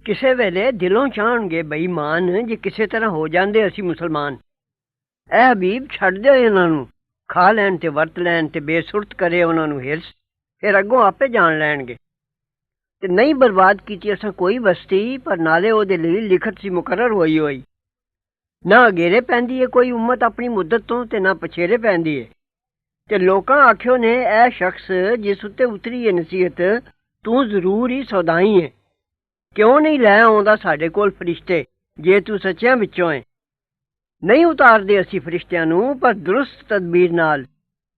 ਕਿਸੇ ਵੇਲੇ ਦਿਲੋਂ ਚਾਹਣਗੇ ਬੇਈਮਾਨ ਜੇ ਕਿਸੇ ਤਰ੍ਹਾਂ ਹੋ ਜਾਂਦੇ ਅਸੀਂ ਮੁਸਲਮਾਨ। ਇਹ ਹਬੀਬ ਛੱਡ ਦਿਓ ਇਹਨਾਂ ਨੂੰ, ਖਾ ਲੈਣ ਤੇ ਵਰਤ ਲੈਣ ਤੇ ਬੇਸੁਰਤ ਕਰੇ ਉਹਨਾਂ ਨੂੰ ਹਿਰਸ, ਫਿਰ ਅੱਗੋਂ ਆਪੇ ਜਾਣ ਲੈਣਗੇ। ਤੇ ਨਹੀਂ ਬਰਬਾਦ ਕੀਤੀ ਅਸਾਂ ਕੋਈ ਬਸਤੀ, ਪਰ ਨਾਲੇ ਉਹਦੇ ਲਈ ਲਿਖਤ ਸੀ ਮੁਕਰਰ ਹੋਈ। ਨਾ ਅਗੇਰੇ ਪੈਂਦੀ ਏ ਕੋਈ ਉਮਤ ਆਪਣੀ ਮੁੱਦਤ ਤੋਂ ਤੇ ਨਾ ਪਛੇਰੇ ਪੈਂਦੀ ਏ। ਤੇ ਲੋਕਾਂ ਆਖਿਓ ਨੇ ਇਹ ਸ਼ਖਸ ਜਿਸ ਉੱਤੇ ਉਤਰੀ ਏ ਨਸੀਹਤ, ਤੂੰ ਜ਼ਰੂਰ ਹੀ ਸੌਦਾਈ ਏ। ਕਿਉਂ ਨਹੀਂ ਲੈ ਆਉਂਦਾ ਸਾਡੇ ਕੋਲ ਫਰਿਸ਼ਤੇ ਜੇ ਤੂੰ ਸੱਚਿਆਂ ਵਿੱਚੋਂ ਏ। ਨਹੀਂ ਉਤਾਰਦੇ ਅਸੀਂ ਫਰਿਸ਼ਤਿਆਂ ਨੂੰ, ਪਰ ਦਰੁਸਤ ਤਦਬੀਰ ਨਾਲ,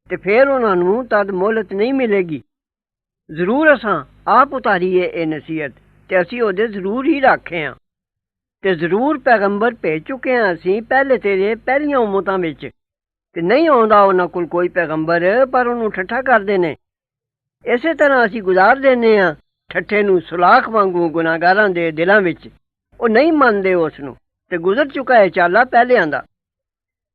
ਤੇ ਫਿਰ ਉਹਨਾਂ ਨੂੰ ਤਦ ਮੋਹਲਤ ਨਹੀਂ ਮਿਲੇਗੀ। ਜ਼ਰੂਰ ਅਸਾਂ ਆਪ ਉਤਾਰੀਏ ਇਹ ਨਸੀਹਤ, ਤੇ ਅਸੀਂ ਉਹਦੇ ਜ਼ਰੂਰ ਹੀ ਰਾਖੇ ਹਾਂ। ਤੇ ਜ਼ਰੂਰ ਪੈਗੰਬਰ ਭੇਜ ਚੁੱਕੇ ਹਾਂ ਅਸੀਂ ਪਹਿਲੇ ਤੇਰੇ ਪਹਿਲੀਆਂ ਉਮਤਾਂ ਵਿੱਚ, ਤੇ ਨਹੀਂ ਆਉਂਦਾ ਉਹਨਾਂ ਕੋਲ ਕੋਈ ਪੈਗੰਬਰ, ਪਰ ਉਹਨੂੰ ਠੱਠਾ ਕਰਦੇ ਨੇ। ਇਸੇ ਤਰ੍ਹਾਂ ਅਸੀਂ ਗੁਜ਼ਾਰ ਦਿੰਦੇ ਹਾਂ ਠੱਠੇ ਨੂੰ ਸੁਲਾਖ ਵਾਂਗੂ ਗੁਨਾਹਗਾਰਾਂ ਦੇ ਦਿਲਾਂ ਵਿੱਚ। ਉਹ ਨਹੀਂ ਮੰਨਦੇ ਉਸ ਨੂੰ, ਤੇ ਗੁਜ਼ਰ ਚੁੱਕਾ ਹੈ ਚਾਲਾ ਪਹਿਲਿਆਂ ਦਾ।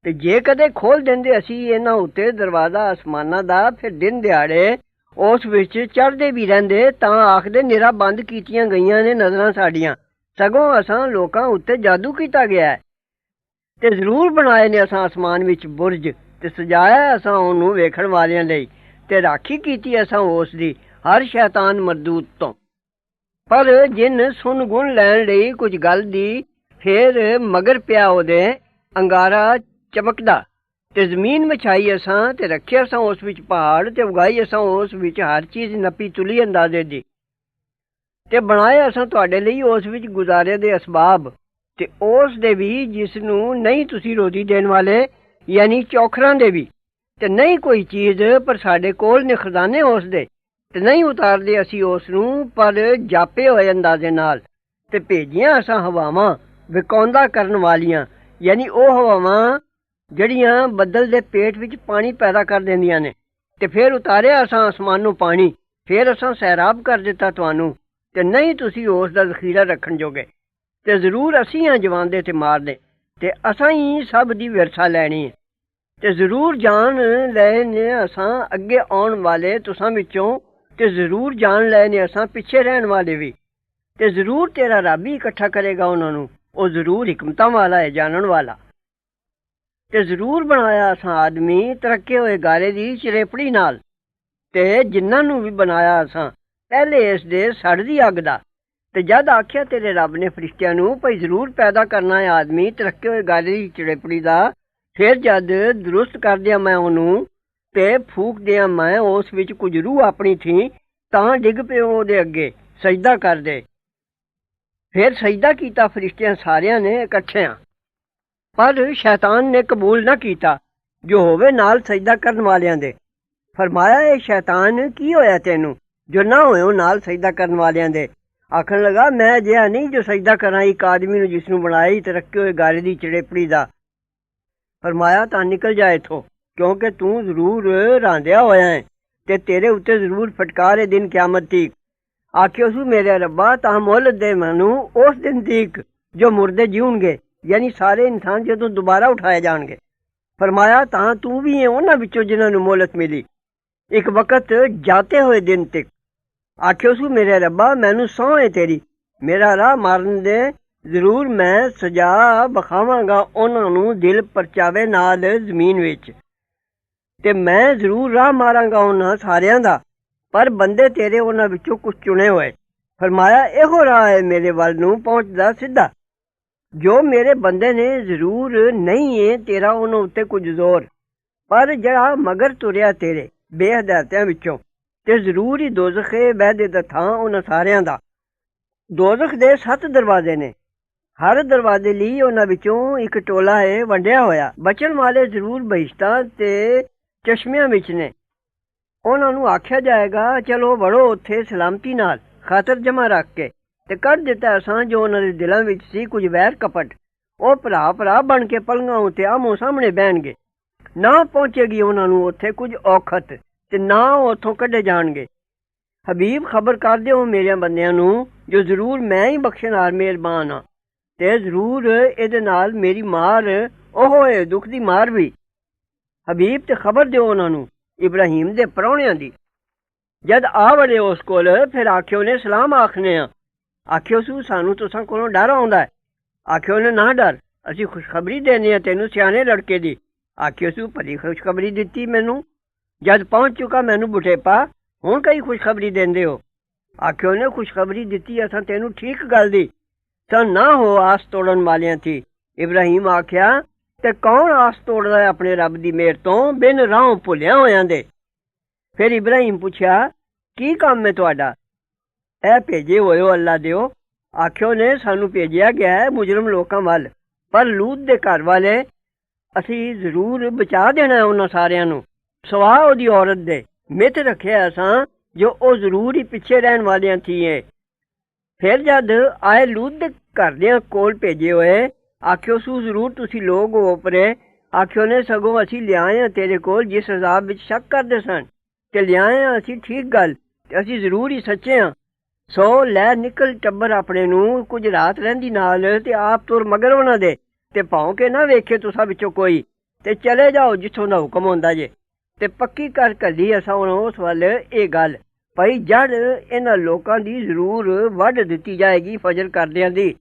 ਤੇ ਜੇ ਕਦੇ ਖੋਲ੍ਹ ਦਿੰਦੇ ਅਸੀਂ ਇਹਨਾਂ ਉੱਤੇ ਦਰਵਾਜ਼ਾ ਅਸਮਾਨਾਂ ਦਾ, ਫਿਰ ਦਿਨ ਦਿਹਾੜੇ ਉਸ ਵਿੱਚ ਚੜ੍ਹਦੇ ਵੀ ਰਹਿੰਦੇ, ਤਾਂ ਆਖਦੇ ਨਿਰਾ ਬੰਦ ਕੀਤੀਆਂ ਗਈਆਂ ਨੇ ਨਜ਼ਰਾਂ ਸਾਡੀਆਂ, ਸਗੋਂ ਅਸਾਂ ਲੋਕਾਂ ਉੱਤੇ ਜਾਦੂ ਕੀਤਾ ਗਿਆ ਹੈ। ਤੇ ਜ਼ਰੂਰ ਬਣਾਏ ਨੇ ਅਸਾਂ ਅਸਮਾਨ ਵਿੱਚ ਬੁਰਜ, ਤੇ ਸਜਾਇਆ ਅਸਾਂ ਉਹਨੂੰ ਵੇਖਣ ਵਾਲਿਆਂ ਲਈ, ਤੇ ਰਾਖੀ ਕੀਤੀ ਅਸਾਂ ਉਸ ਦੀ ਹਰ ਸ਼ੈਤਾਨ ਮਰਦੂਦ ਤੋਂ। ਪਰ ਜਿਨ ਸੁਣ ਗੁਣ ਲੈਣ ਲਈ ਕੁਝ ਗੱਲ ਦੀ, ਫੇਰ ਮਗਰ ਪਿਆ ਉਹਦੇ ਅੰਗਾਰਾ ਚਮਕਦਾ। ਤੇ ਜ਼ਮੀਨ ਵਿਛਾਈ ਅਸਾਂ ਤੇ ਰੱਖਿਆ ਅਸਾਂ ਉਸ ਵਿੱਚ ਪਹਾੜ, ਤੇ ਉਗਾਈ ਅਸਾਂ ਉਸ ਵਿੱਚ ਹਰ ਚੀਜ਼ ਨੱਪੀ ਤੁਲੀ ਅੰਦਾਜ਼ੇ ਦੀ। ਤੇ ਬਣਾਇਆ ਅਸਾਂ ਤੁਹਾਡੇ ਲਈ ਉਸ ਵਿੱਚ ਗੁਜ਼ਾਰੇ ਦੇ ਅਸਬਾਬ, ਤੇ ਉਸ ਦੇ ਵੀ ਜਿਸ ਨੂੰ ਨਹੀਂ ਤੁਸੀਂ ਰੋਜ਼ੀ ਦੇਣ ਵਾਲੇ, ਯਾਨੀ ਚੌਖਰਾਂ ਦੇ ਵੀ। ਤੇ ਨਹੀਂ ਕੋਈ ਚੀਜ਼, ਪਰ ਸਾਡੇ ਕੋਲ ਨੇ ਖਜ਼ਾਨੇ ਉਸ ਦੇ, ਤੇ ਨਹੀਂ ਉਤਾਰਦੇ ਅਸੀਂ ਉਸ ਨੂੰ, ਪਰ ਜਾਪੇ ਹੋਏ ਅੰਦਾਜ਼ੇ ਨਾਲ। ਤੇ ਭੇਜੀਆਂ ਅਸਾਂ ਹਵਾਵਾਂ ਵਿਕਾਉਂਦਾ ਕਰਨ ਵਾਲੀਆਂ, ਯਾਨੀ ਉਹ ਹਵਾਵਾਂ ਜਿਹੜੀਆਂ ਬੱਦਲ ਦੇ ਪੇਟ ਵਿੱਚ ਪਾਣੀ ਪੈਦਾ ਕਰ ਦਿੰਦੀਆਂ ਨੇ। ਤੇ ਫਿਰ ਉਤਾਰਿਆ ਅਸਾਂ ਅਸਮਾਨੋਂ ਪਾਣੀ, ਫਿਰ ਅਸਾਂ ਸੈਰਾਬ ਕਰ ਦਿੱਤਾ ਤੁਹਾਨੂੰ, ਤੇ ਨਹੀਂ ਤੁਸੀਂ ਉਸ ਦਾ ਜ਼ਖੀਰਾ ਰੱਖਣ ਜੋਗੇ। ਤੇ ਜ਼ਰੂਰ ਅਸੀਂ ਹਾਂ ਜਵਾਂਦੇ ਤੇ ਮਾਰਦੇ, ਤੇ ਅਸਾਂ ਹੀ ਸਭ ਦੀ ਵਿਰਸਾ ਲੈਣੀ ਹੈ। ਤੇ ਜ਼ਰੂਰ ਜਾਨ ਲਏ ਨੇ ਅਸਾਂ ਅੱਗੇ ਆਉਣ ਵਾਲੇ ਤੁਸਾਂ ਵਿੱਚੋਂ, ਤੇ ਜ਼ਰੂਰ ਜਾਨ ਲਏ ਨੇ ਅਸਾਂ ਪਿੱਛੇ ਰਹਿਣ ਵਾਲੇ ਵੀ। ਤੇ ਜ਼ਰੂਰ ਤੇਰਾ ਰੱਬ ਹੀ ਇਕੱਠਾ ਕਰੇਗਾ ਉਹਨਾਂ ਨੂੰ, ਉਹ ਜ਼ਰੂਰ ਹਿਕਮਤਾਂ ਵਾਲਾ ਹੈ, ਜਾਣਨ ਵਾਲਾ। ਤੇ ਜ਼ਰੂਰ ਬਣਾਇਆ ਅਸਾਂ ਆਦਮੀ ਤਰੱਕੇ ਹੋਏ ਗਾਰੇ ਦੀ ਚਰੇਪੜੀ ਨਾਲ, ਤੇ ਜਿਨ੍ਹਾਂ ਨੂੰ ਵੀ ਬਣਾਇਆ ਅਸਾਂ ਪਹਿਲੇ ਇਸ ਦੇ ਸੜਦੀ ਅੱਗ ਦਾ। ਤੇ ਜਦ ਆਖਿਆ ਤੇਰੇ ਰੱਬ ਨੇ ਫਰਿਸ਼ਤਿਆਂ ਨੂੰ ਭਈ ਜ਼ਰੂਰ ਪੈਦਾ ਕਰਨਾ ਹੈ ਆਦਮੀ ਤਰੱਕੇ ਹੋਏ ਗਾਰੇ ਦੀ ਚਰੇਪੜੀ ਦਾ, ਫਿਰ ਜਦ ਦਰੁਸਤ ਕਰ ਦਿਆਂ ਮੈਂ ਉਹਨੂੰ, ਤੇ ਫੂਕ ਦਿਆਂ ਮੈਂ ਉਸ ਵਿੱਚ ਕੁਝ ਰੂਹ ਆਪਣੀ ਥੀ, ਤਾਂ ਡਿੱਗ ਪਿਓ ਉਹਦੇ ਅੱਗੇ ਸਜਦਾ ਕਰਦੇ। ਫਿਰ ਸਜਦਾ ਕੀਤਾ ਫਰਿਸ਼ਤਿਆਂ ਸਾਰਿਆਂ ਨੇ ਇਕੱਠਿਆਂ, ਪਰ ਸ਼ੈਤਾਨ ਨੇ ਕਬੂਲ ਨਾ ਕੀਤਾ ਜੋ ਹੋਵੇ ਨਾਲ ਸਜਦਾ ਕਰਨ ਵਾਲਿਆਂ ਦੇ। ਫਰਮਾਇਆ ਇਹ ਸ਼ੈਤਾਨ ਕੀ ਹੋਇਆ ਤੈਨੂੰ ਜੋ ਨਾ ਹੋਇਓ ਨਾਲ ਸਜਦਾ ਕਰਨ ਵਾਲਿਆਂ ਦੇ। ਆਖਣ ਲੱਗਾ ਮੈਂ ਅਜਿਹਾ ਨਹੀਂ ਜੋ ਸਜਦਾ ਕਰਾਂ ਇੱਕ ਆਦਮੀ ਨੂੰ ਜਿਸ ਨੂੰ ਬਣਾਈ ਤੇ ਰੱਖੇ ਹੋਏ ਗਾਰੇ ਦੀ ਚੜੇਪੜੀ ਦਾ। ਫਰਮਾਇਆ ਤਾਂ ਨਿਕਲ ਜਾ ਇੱਥੋਂ, ਕਿਉਂਕਿ ਤੂੰ ਜ਼ਰੂਰ ਰਾਂਦਿਆ ਹੋਇਆ ਹੈ, ਤੇ ਤੇਰੇ ਉੱਤੇ ਜ਼ਰੂਰ ਫਟਕਾਰ ਦਿਨ ਕਿਆਮਤ ਤੀਕ। ਆਖਿਓ ਸੂ ਮੇਰੇ ਰੱਬਾ ਤਾਂ ਮੁਹਲਤ ਦੇ ਮੈਨੂੰ ਉਸ ਦਿਨ ਤੀਕ ਜੋ ਮੁਰਦੇ ਜਿਉਣਗੇ, ਯਾਨੀ ਸਾਰੇ ਇਨਸਾਨ ਜਦੋਂ ਦੁਬਾਰਾ ਉਠਾਏ ਜਾਣਗੇ। ਫਰਮਾਇਆ ਤਾਂ ਤੂੰ ਵੀ ਹੈ ਉਹਨਾਂ ਵਿੱਚੋਂ ਜਿਨ੍ਹਾਂ ਨੂੰ ਮੁਹਲਤ ਮਿਲੀ ਇੱਕ ਵਕਤ ਜਾਤੇ ਹੋਏ ਦਿਨ ਤੱਕ। ਆਖਿਓ ਸੂ ਮੇਰੇ ਰੱਬਾ ਮੈਨੂੰ ਸਹੁੰ ਹੈ ਤੇਰੀ, ਮੇਰਾ ਰਾਹ ਮਾਰਨ ਦੇ ਜ਼ਰੂਰ ਮੈਂ ਸਜ਼ਾ ਵਿਖਾਵਾਂਗਾ ਉਹਨਾਂ ਨੂੰ ਦਿਲ ਪਰਚਾਵੇ ਨਾਲ ਜ਼ਮੀਨ ਵਿੱਚ, ਤੇ ਮੈਂ ਜ਼ਰੂਰ ਰਾਹ ਮਾਰਾਂਗਾ ਉਹਨਾਂ ਸਾਰਿਆਂ ਦਾ, ਪਰ ਬੰਦੇ ਤੇਰੇ ਉਹਨਾਂ ਵਿੱਚੋਂ ਕੁਝ ਚੁਣੇ ਹੋਏ। ਫਰਮਾਇਆ ਇਹੋ ਰਾਹ ਹੈ ਮੇਰੇ ਵੱਲ ਨੂੰ ਪਹੁੰਚਦਾ ਸਿੱਧਾ, ਜੋ ਮੇਰੇ ਬੰਦੇ ਨੇ ਜ਼ਰੂਰ ਨਹੀਂ ਹੈ ਤੇਰਾ ਉਹਨਾਂ ਉੱਤੇ ਕੁਝ ਜ਼ੋਰ, ਪਰ ਜਿਹੜਾ ਮਗਰ ਤੁਰਿਆ ਤੇਰੇ ਬੇਹਦਾਇਤਾਂ ਵਿੱਚੋਂ, ਤੇ ਜ਼ਰੂਰ ਹੀ ਦੋਜ਼ਖ ਵਹਿਦੇ ਦਾ ਥਾਂ ਉਹਨਾਂ ਸਾਰਿਆਂ ਦਾ। ਦੋਜ਼ਖ ਦੇ 7 ਦਰਵਾਜ਼ੇ ਨੇ, ਹਰ ਦਰਵਾਜ਼ੇ ਲਈ ਉਹਨਾਂ ਵਿੱਚੋਂ ਇੱਕ ਟੋਲਾ ਹੈ ਵੰਡਿਆ ਹੋਇਆ। ਬਚਣ ਵਾਲੇ ਜ਼ਰੂਰ ਬਹਿਸ਼ਤਾਂ ਤੇ ਚਸ਼ਮਿਆਂ ਵਿੱਚ ਨੇ। ਉਹਨਾਂ ਨੂੰ ਆਖਿਆ ਜਾਏਗਾ ਚਲੋ ਵੜੋ ਉੱਥੇ ਸਲਾਮਤੀ ਨਾਲ, ਖਾਤਰ ਜਮਾ ਰੱਖ ਕੇ। ਤੇ ਕੱਢ ਦਿੱਤਾ ਅਸਾਂ ਜੋ ਉਹਨਾਂ ਦੇ ਦਿਲਾਂ ਵਿੱਚ ਸੀ ਕੁਝ ਵੈਰ ਕਪਟ। ਉਹ ਭਰਾ ਬਣ ਕੇ ਪਲੰਘਾਂ ਉੱਤੇ ਆਮੋ ਸਾਹਮਣੇ ਬਹਿਣਗੇ, ਨਾ ਪਹੁੰਚੇਗੀ ਉਹਨਾਂ ਨੂੰ ਉੱਥੇ ਕੁਝ ਔਖਤ, ਤੇ ਨਾ ਉਹ ਉੱਥੋਂ ਕੱਢੇ ਜਾਣਗੇ। ਹਬੀਬ ਖਬਰ ਕਰ ਦਿਓ ਮੇਰਿਆਂ ਬੰਦਿਆਂ ਨੂੰ ਜੋ ਜ਼ਰੂਰ ਮੈਂ ਹੀ ਬਖਸ਼ਣਹਾਰ ਮਿਹਰਬਾਨ ਹਾਂ, ਤੇ ਜ਼ਰੂਰ ਇਹਦੇ ਨਾਲ ਮੇਰੀ ਮਾਰ ਉਹ ਹੈ ਦੁੱਖ ਦੀ ਮਾਰ ਵੀ। ਹਬੀਬ ਤੇ ਖਬਰ ਦਿਓ ਉਹਨਾਂ ਨੂੰ ਇਬਰਾਹੀਮ ਦੇ ਪ੍ਰਾਹੁਣਿਆਂ ਦੀ। ਜਦ ਆ ਵੜੇ ਉਸ ਕੋਲ ਫਿਰ ਆਖਿਓ ਨੇ ਸਲਾਮ ਆਖਨੇ ਆ। ਆਖਿਓ ਸੂ ਸਾਨੂੰ ਤੁਸਾਂ ਕੋਲੋਂ ਡਰ ਆਉਂਦਾ ਹੈ। ਆਖਿਓ ਨੇ ਨਾ ਡਰ, ਅਸੀਂ ਖੁਸ਼ਖਬਰੀ ਦੇਣੀ ਆ ਤੈਨੂੰ ਸਿਆਣੇ ਲੜਕੇ ਦੀ। ਆਖਿਓ ਸੂ ਭਲੀ ਖੁਸ਼ਖਬਰੀ ਦਿੱਤੀ ਮੈਨੂੰ, ਜਦ ਪਹੁੰਚ ਚੁੱਕਾ ਮੈਨੂੰ ਬੁਢੇਪਾ, ਹੁਣ ਕਈ ਖੁਸ਼ਖਬਰੀ ਦਿੰਦੇ ਹੋ। ਆਖਿਓ ਨੇ ਖੁਸ਼ਖਬਰੀ ਦਿੱਤੀ ਅਸਾਂ ਤੈਨੂੰ ਠੀਕ ਗੱਲ ਦੀ, ਤਾਂ ਨਾ ਹੋ ਆਸ ਤੋੜਨ ਵਾਲਿਆਂ ਥੀ। ਇਬਰਾਹੀਮ ਆਖਿਆ, ਤੇ ਕੌਣ ਆਸ ਤੋੜਦਾ ਹੈ ਆਪਣੇ ਰੱਬ ਦੀ ਮਿਹਰ ਤੋਂ ਬਿਨ ਰਾਹੋਂ ਭੁੱਲਿਆ ਹੋਇਆਂ ਦੇ। ਫਿਰ ਇਬਰਾਹੀਮ ਪੁੱਛਿਆ, ਕੀ ਕੰਮ ਹੈ ਤੁਹਾਡਾ? ਇਹ ਭੇਜੇ ਹੋਏ ਹੋ ਅੱਲਾ ਦਿਓ। ਆਖਿਓ ਨੇ ਸਾਨੂੰ ਭੇਜਿਆ ਗਿਆ ਹੈ ਮੁਜਰਮ ਲੋਕਾਂ ਵੱਲ, ਪਰ ਲੂਤ ਦੇ ਘਰ ਵਾਲੇ ਅਸੀਂ ਜ਼ਰੂਰ ਬਚਾ ਦੇਣਾ ਉਹਨਾਂ ਸਾਰਿਆਂ ਨੂੰ, ਸਵਾ ਉਹਦੀ ਔਰਤ ਦੇ। ਮਿੱਥ ਰੱਖਿਆ ਅਸਾਂ ਜੋ ਉਹ ਜ਼ਰੂਰ ਹੀ ਪਿੱਛੇ ਰਹਿਣ ਵਾਲਿਆਂ ਥੀਏ। ਫਿਰ ਜਦ ਆਏ ਲੂਤ ਦੇ ਘਰਦਿਆਂ ਕੋਲ ਭੇਜੇ ਹੋਏ, ਆਖਿਓ ਸੂ ਜ਼ਰੂਰ ਤੁਸੀਂ ਲੋਕ ਹੋ ਉਪਰੇ। ਆਖਿਓ ਨੇ ਸਗੋਂ ਅਸੀਂ ਲਿਆਏ ਹਾਂ ਤੇਰੇ ਕੋਲ ਜਿਸ ਅਜ਼ਾਬ ਵਿੱਚ ਸ਼ੱਕ ਕਰਦੇ ਸਨ, ਤੇ ਲਿਆਏ ਹਾਂ ਅਸੀਂ ਠੀਕ ਗੱਲ, ਤੇ ਅਸੀਂ ਜ਼ਰੂਰ ਹੀ ਸੱਚੇ ਹਾਂ। ਸੋ ਲੈ ਨਿਕਲ ਟੱਬਰ ਆਪਣੇ ਨੂੰ, ਕੁਝ ਰਾਤ ਰਹਿੰਦੀ ਨਾਲ, ਤੇ ਆਪ ਤੁਰ ਮਗਰ ਉਹਨਾਂ ਦੇ, ਤੇ ਭੌਂ ਕੇ ਨਾ ਵੇਖੇ ਤੁਸਾਂ ਵਿੱਚੋਂ ਕੋਈ, ਤੇ ਚਲੇ ਜਾਓ ਜਿੱਥੋਂ ਦਾ ਹੁਕਮ ਹੁੰਦਾ ਜੇ। ਤੇ ਪੱਕੀ ਕਰ ਘੱਲੀ ਅਸਾਂ ਹੁਣ ਉਸ ਵੱਲ ਇਹ ਗੱਲ, ਭਾਈ ਜੜ ਇਹਨਾਂ ਲੋਕਾਂ ਦੀ ਜ਼ਰੂਰ ਵੱਢ ਦਿੱਤੀ ਜਾਏਗੀ ਫਜਰ ਕਰਦਿਆਂ ਦੀ।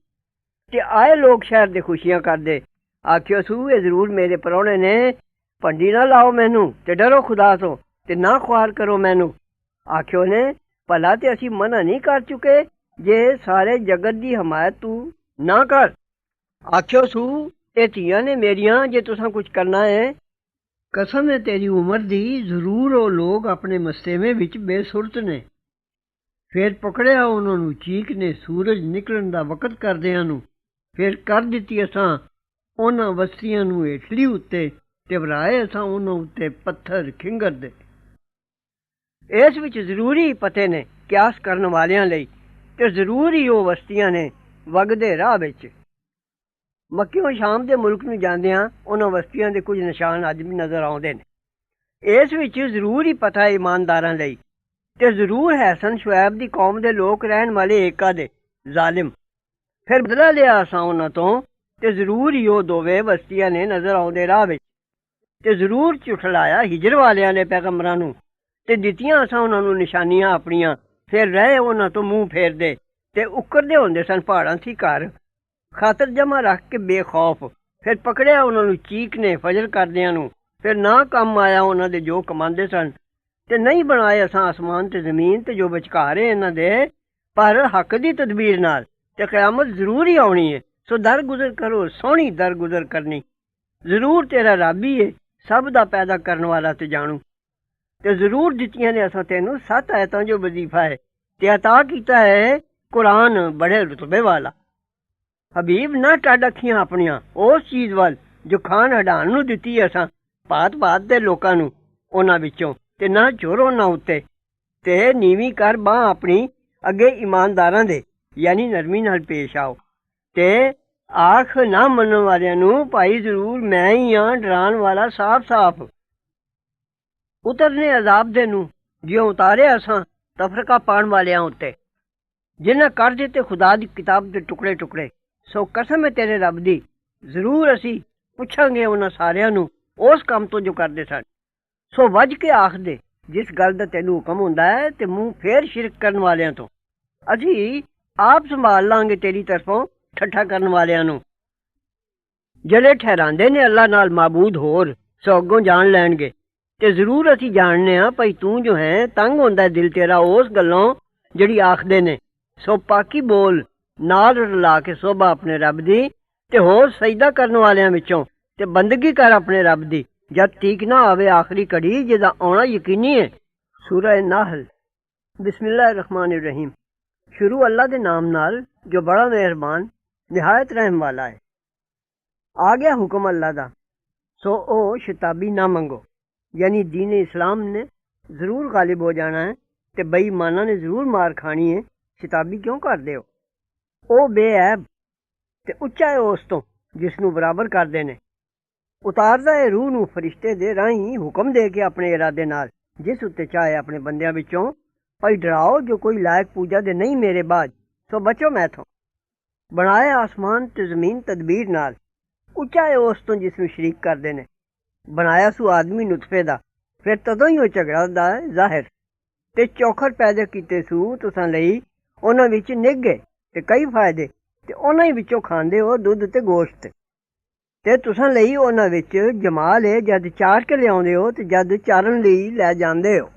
ਤੇ ਆਏ ਲੋਕ ਸ਼ਹਿਰ ਦੇ ਖੁਸ਼ੀਆਂ ਕਰਦੇ। ਆਖਿਓ ਸੂ ਇਹ ਜ਼ਰੂਰ ਮੇਰੇ ਪ੍ਰਾਹੁਣੇ ਨੇ, ਭੰਡੀ ਨਾ ਲਾਓ ਮੈਨੂੰ, ਤੇ ਡਰੋ ਖੁਦਾ ਤੋਂ, ਤੇ ਨਾ ਖੁਆਰ ਕਰੋ ਮੈਨੂੰ। ਆਖਿਓ ਨੇ ਭਲਾ ਤੇ ਅਸੀਂ ਮਨਾ ਨਹੀਂ ਕਰ ਚੁੱਕੇ, ਜੇ ਸਾਰੇ ਜਗਤ ਦੀ ਹਮਾਇਤ ਤੂੰ ਨਾ ਕਰ। ਆਖਿਓ ਸੂ ਇਹ ਧੀਆਂ ਨੇ ਮੇਰੀਆਂ, ਜੇ ਤੁਸਾਂ ਕੁਝ ਕਰਨਾ ਹੈ, ਕਸਮ ਹੈ ਤੇਰੀ ਉਮਰ ਦੀ, ਜ਼ਰੂਰ ਉਹ ਲੋਕ ਆਪਣੇ ਮਸਤੇਵੇਂ ਵਿੱਚ ਬੇਸੁਰਤ ਨੇ। ਫਿਰ ਪਕੜਿਆ ਉਹਨਾਂ ਨੂੰ ਚੀਕ ਨੇ ਸੂਰਜ ਨਿਕਲਣ ਦਾ ਵਕਤ ਕਰਦਿਆਂ ਨੂੰ। ਫਿਰ ਕਰ ਦਿੱਤੀ ਅਸਾਂ ਉਹਨਾਂ ਬਸਤੀਆਂ ਨੂੰ ਹੇਠਲੀ ਉੱਤੇ, ਤੇ ਵਰਾਏ ਅਸਾਂ ਉਹਨਾਂ ਉੱਤੇ ਪੱਥਰ ਖਿੰਗਰ ਦੇ। ਇਸ ਵਿੱਚ ਜ਼ਰੂਰੀ ਪਤੇ ਨੇ ਕਿਆਸ ਕਰਨ ਵਾਲਿਆਂ ਲਈ, ਤੇ ਜ਼ਰੂਰੀ ਉਹ ਬਸਤੀਆਂ ਨੇ ਵਗਦੇ ਰਾਹ ਵਿੱਚ। ਮੱਕੀਓਂ ਸ਼ਾਮ ਦੇ ਮੁਲਕ ਨੂੰ ਜਾਂਦਿਆਂ ਉਹਨਾਂ ਬਸਤੀਆਂ ਦੇ ਕੁਝ ਨਿਸ਼ਾਨ ਅੱਜ ਵੀ ਨਜ਼ਰ ਆਉਂਦੇ ਨੇ। ਇਸ ਵਿੱਚ ਜ਼ਰੂਰ ਹੀ ਪਤਾ ਹੈ ਇਮਾਨਦਾਰਾਂ ਲਈ, ਤੇ ਜ਼ਰੂਰ ਹੈਸਨ ਸ਼ੁਐਬ ਦੀ ਕੌਮ ਦੇ ਲੋਕ ਰਹਿਣ ਵਾਲੇ ਏਕਾ ਦੇ ਜ਼ਾਲਿਮ। ਫਿਰ ਬਦਲਾ ਲਿਆ ਅਸਾਂ ਉਹਨਾਂ ਤੋਂ, ਤੇ ਜ਼ਰੂਰ ਹੀ ਉਹ ਦੋਵੇਂ ਬਸਤੀਆਂ ਨੇ ਨਜ਼ਰ ਆਉਂਦੇ ਰਾਹ ਵਿੱਚ। ਤੇ ਜ਼ਰੂਰ ਝੁਠਲਾਇਆ ਹਿਜਰ ਵਾਲਿਆਂ ਨੇ ਪੈਗੰਬਰਾਂ ਨੂੰ, ਤੇ ਦਿੱਤੀਆਂ ਅਸਾਂ ਉਹਨਾਂ ਨੂੰ ਨਿਸ਼ਾਨੀਆਂ ਆਪਣੀਆਂ। ਫਿਰ ਰਹੇ ਉਹਨਾਂ ਤੋਂ ਮੂੰਹ ਫੇਰਦੇ, ਤੇ ਉੱਕਰਦੇ ਹੁੰਦੇ ਸਨ ਪਹਾੜਾਂ ਸੀ ਘਰ, ਖਾਤਰ ਜਮਾ ਰੱਖ ਕੇ ਬੇਖੌਫ। ਫਿਰ ਪਕੜਿਆ ਉਹਨਾਂ ਨੂੰ ਚੀਕ ਨੇ ਫਜਰ ਕਰਦਿਆਂ ਨੂੰ। ਫਿਰ ਨਾ ਕੰਮ ਆਇਆ ਉਹਨਾਂ ਦੇ ਜੋ ਕਮਾਉਂਦੇ ਸਨ, ਤੇ ਨਹੀਂ ਬਣਾਏ ਅਸਾਂ ਅਸਮਾਨ ਤੇ ਜ਼ਮੀਨ ਤੇ ਜੋ ਵਿਚਕਾਰੇ ਇਹਨਾਂ ਦੇ, ਪਰ ਹੱਕ ਦੀ ਤਦਬੀਰ ਨਾਲ। ਤੇ ਕਿਆਮਤ ਜ਼ਰੂਰ ਹੀ ਆਉਣੀ ਹੈ, ਸੋ ਦਰਗੁਜ਼ਰ ਕਰੋ, ਸੋਹਣੀ ਦਰਗੁਜ਼ਰ ਕਰਨੀ। ਜ਼ਰੂਰ ਤੇਰਾ ਰੱਬ ਹੀ ਹੈ, ਸਭ ਦਾ ਪੈਦਾ ਕਰਨ ਵਾਲਾ ਤੇ ਜਾਣੂ। ਤੇ ਜ਼ਰੂਰ ਦਿੱਤੀਆਂ ਨੇ ਅਸਾਂ ਤੈਨੂੰ 7 ਆਇਤਾਂ ਜੋ ਵਜ਼ੀਫਾ ਹੈ, ਤੇ ਅਤਾ ਕੀਤਾ ਹੈ ਕੁਰਾਨ ਬੜੇ ਰੁਤਬੇ ਵਾਲਾ। ਹਬੀਬ ਨਾ ਟੱਡ ਅੱਖੀਆਂ ਆਪਣੀਆਂ ਉਸ ਚੀਜ਼ ਵੱਲ ਜੋ ਖਾਨ ਹਟਾਉਣ ਨੂੰ ਦਿੱਤੀ ਅਸਾਂ ਭਾਤ ਭਾਤ ਦੇ ਲੋਕਾਂ ਨੂੰ ਉਹਨਾਂ ਵਿੱਚੋਂ, ਤੇ ਨਾ ਝੁਰ ਉਹਨਾਂ ਉੱਤੇ। ਤੇ ਨੀਵੀਂ ਕਰ ਬਾਂਹ ਆਪਣੀ ਅੱਗੇ ਇਮਾਨਦਾਰਾਂ ਦੇ, ਯਾਨੀ ਨਰਮੀ ਨਾਲ ਪੇਸ਼ ਆਓ। ਤੇ ਆਖ ਨਾ ਮੰਨਣ ਵਾਲਿਆਂ ਨੂੰ, ਭਾਈ ਜ਼ਰੂਰ ਮੈਂ ਹੀ ਹਾਂ ਡਰਾਉਣ ਵਾਲਾ ਸਾਫ਼ ਸਾਫ਼। ਉਤਰਨੇ ਅਜ਼ਾਬ ਦੇ ਨੂੰ ਜਿਉਂ ਉਤਾਰਿਆ ਅਸਾਂ ਤਫਰਕਾ ਪਾਉਣ ਵਾਲਿਆਂ ਉੱਤੇ, ਜਿਨ੍ਹਾਂ ਕਰ ਦਿੱਤੇ ਖੁਦਾ ਦੀ ਕਿਤਾਬ ਦੇ ਟੁਕੜੇ ਟੁਕੜੇ। ਸੋ ਕਸਮ ਹੈ ਤੇਰੇ ਰੱਬ ਦੀ, ਜ਼ਰੂਰ ਅਸੀਂ ਪੁੱਛਾਂਗੇ ਉਹਨਾਂ ਸਾਰਿਆਂ ਨੂੰ ਉਸ ਕੰਮ ਤੋਂ ਜੋ ਕਰਦੇ ਸਨ। ਸੋ ਵੱਜ ਕੇ ਆਖਦੇ ਜਿਸ ਗੱਲ ਦਾ ਤੈਨੂੰ ਹੁਕਮ ਹੁੰਦਾ ਹੈ, ਤੇ ਮੂੰਹ ਫੇਰ ਸ਼ਿਰਕ ਕਰਨ ਵਾਲਿਆਂ ਤੋਂ ਅਸੀਂ ਆਪ ਸੰਭਾਲ ਲਾਂਗੇ ਤੇਰੀ ਤਰਫੋਂ ਠੱਠਾ ਕਰਨ ਵਾਲਿਆਂ ਨੂੰ। ਜਿਹੜੇ ਠਹਿਰਾਂਦੇ ਨੇ ਅੱਲਾ ਨਾਲ ਮਾਬੂਦ ਹੋਰ, ਸੋ ਅੱਗੋਂ ਜਾਣ ਲੈਣਗੇ। ਤੇ ਜ਼ਰੂਰ ਅਸੀਂ ਜਾਣਨੇ ਹਾਂ ਭਾਈ ਤੂੰ ਜੋ ਹੈ ਤੰਗ ਹੁੰਦਾ ਦਿਲ ਤੇਰਾ ਉਸ ਗੱਲੋਂ ਜਿਹੜੀ ਆਖਦੇ ਨੇ। ਸੋ ਪਾਕੀ ਬੋਲ ਨਾਲ ਰਲਾ ਕੇ ਸੋਭਾ ਆਪਣੇ ਰੱਬ ਦੀ, ਤੇ ਹੋਰ ਸਜਦਾ ਕਰਨ ਵਾਲਿਆਂ ਵਿੱਚੋਂ, ਤੇ ਬੰਦਗੀ ਕਰ ਆਪਣੇ ਰੱਬ ਦੀ ਜਦ ਠੀਕ ਨਾ ਆਵੇ ਆਖਰੀ ਘੜੀ ਜਿਹਦਾ ਆਉਣਾ ਯਕੀਨੀ ਹੈ। ਸੂਰਾ ਨਾਹਲ। ਬਿਸਮਿਲ੍ਲਾਹਿਰ ਰਹਿਮਾਨਿਰ ਰਹੀਮ। ਸ਼ੁਰੂ ਅੱਲਾ ਦੇ ਨਾਮ ਨਾਲ ਜੋ ਬੜਾ ਮਿਹਰਬਾਨ ਨਿਹਾਇਤ ਰਹਿਮ ਵਾਲਾ ਹੈ। ਆ ਗਿਆ ਹੁਕਮ ਅੱਲਾ ਦਾ, ਸੋ ਉਹ ਸ਼ਤਾਬੀ ਨਾ ਮੰਗੋ, ਯਾਨੀ ਦੀਨ ਇਸਲਾਮ ਨੇ ਜ਼ਰੂਰ ਗਾਲਿਬ ਹੋ ਜਾਣਾ ਹੈ, ਤੇ ਬੇਈਮਾਨਾਂ ਨੇ ਜ਼ਰੂਰ ਮਾਰ ਖਾਣੀ ਹੈ। ਸ਼ਤਾਬੀ ਕਿਉਂ ਕਰਦੇ ਹੋ? ਉਹ ਬੇਐਬ ਤੇ ਉੱਚਾ ਹੈ ਉਸ ਤੋਂ ਜਿਸ ਨੂੰ ਬਰਾਬਰ ਕਰਦੇ ਨੇ। ਉਤਾਰਦਾ ਹੈ ਰੂਹ ਨੂੰ ਫਰਿਸ਼ਤੇ ਦੇ ਰਾਹੀਂ ਹੁਕਮ ਦੇ ਕੇ ਆਪਣੇ ਇਰਾਦੇ ਨਾਲ, ਜਿਸ ਉੱਤੇ ਚਾਹੇ ਆਪਣੇ ਬੰਦਿਆਂ ਵਿੱਚੋਂ। ਭਾਈ ਡਰਾਓ ਜੋ ਕੋਈ ਲਾਇਕ ਪੂਜਾ ਦੇ ਨਹੀਂ ਮੇਰੇ ਬਾਅਦ, ਸੋ ਬਚੋ ਮੈਥੋਂ। ਬਣਾਇਆ ਆਸਮਾਨ ਤੇ ਜ਼ਮੀਨ ਤਦਬੀਰ ਨਾਲ, ਉੱਚਾ ਹੈ ਉਸ ਤੋਂ ਜਿਸ ਨੂੰ ਸ਼ਰੀਕ ਕਰਦੇ ਨੇ। ਬਣਾਇਆ ਸੂ ਆਦਮੀ ਨੁਤਫੇ ਦਾ, ਫਿਰ ਤਦੋਂ ਹੀ ਉਹ ਝਗੜਾ ਦਾ ਜ਼ਾਹਿਰ। ਤੇ ਚੌਖਰ ਪੈਦਾ ਕੀਤੇ ਸੂ ਤੁਸਾਂ ਲਈ, ਉਹਨਾਂ ਵਿੱਚ ਨਿੱਘ ਗਏ ਤੇ ਕਈ ਫਾਇਦੇ, ਤੇ ਉਹਨਾਂ ਹੀ ਵਿੱਚੋਂ ਖਾਂਦੇ ਹੋ ਦੁੱਧ ਤੇ ਗੋਸ਼ਤ। ਤੇ ਤੁਸਾਂ ਲਈ ਉਹਨਾਂ ਵਿੱਚ ਜਮਾਲ ਹੈ ਜਦ ਚਾਰ ਕੇ ਲਿਆਉਂਦੇ ਹੋ ਤੇ ਜਦ ਚਾਰਨ ਲਈ ਲੈ ਜਾਂਦੇ ਹੋ।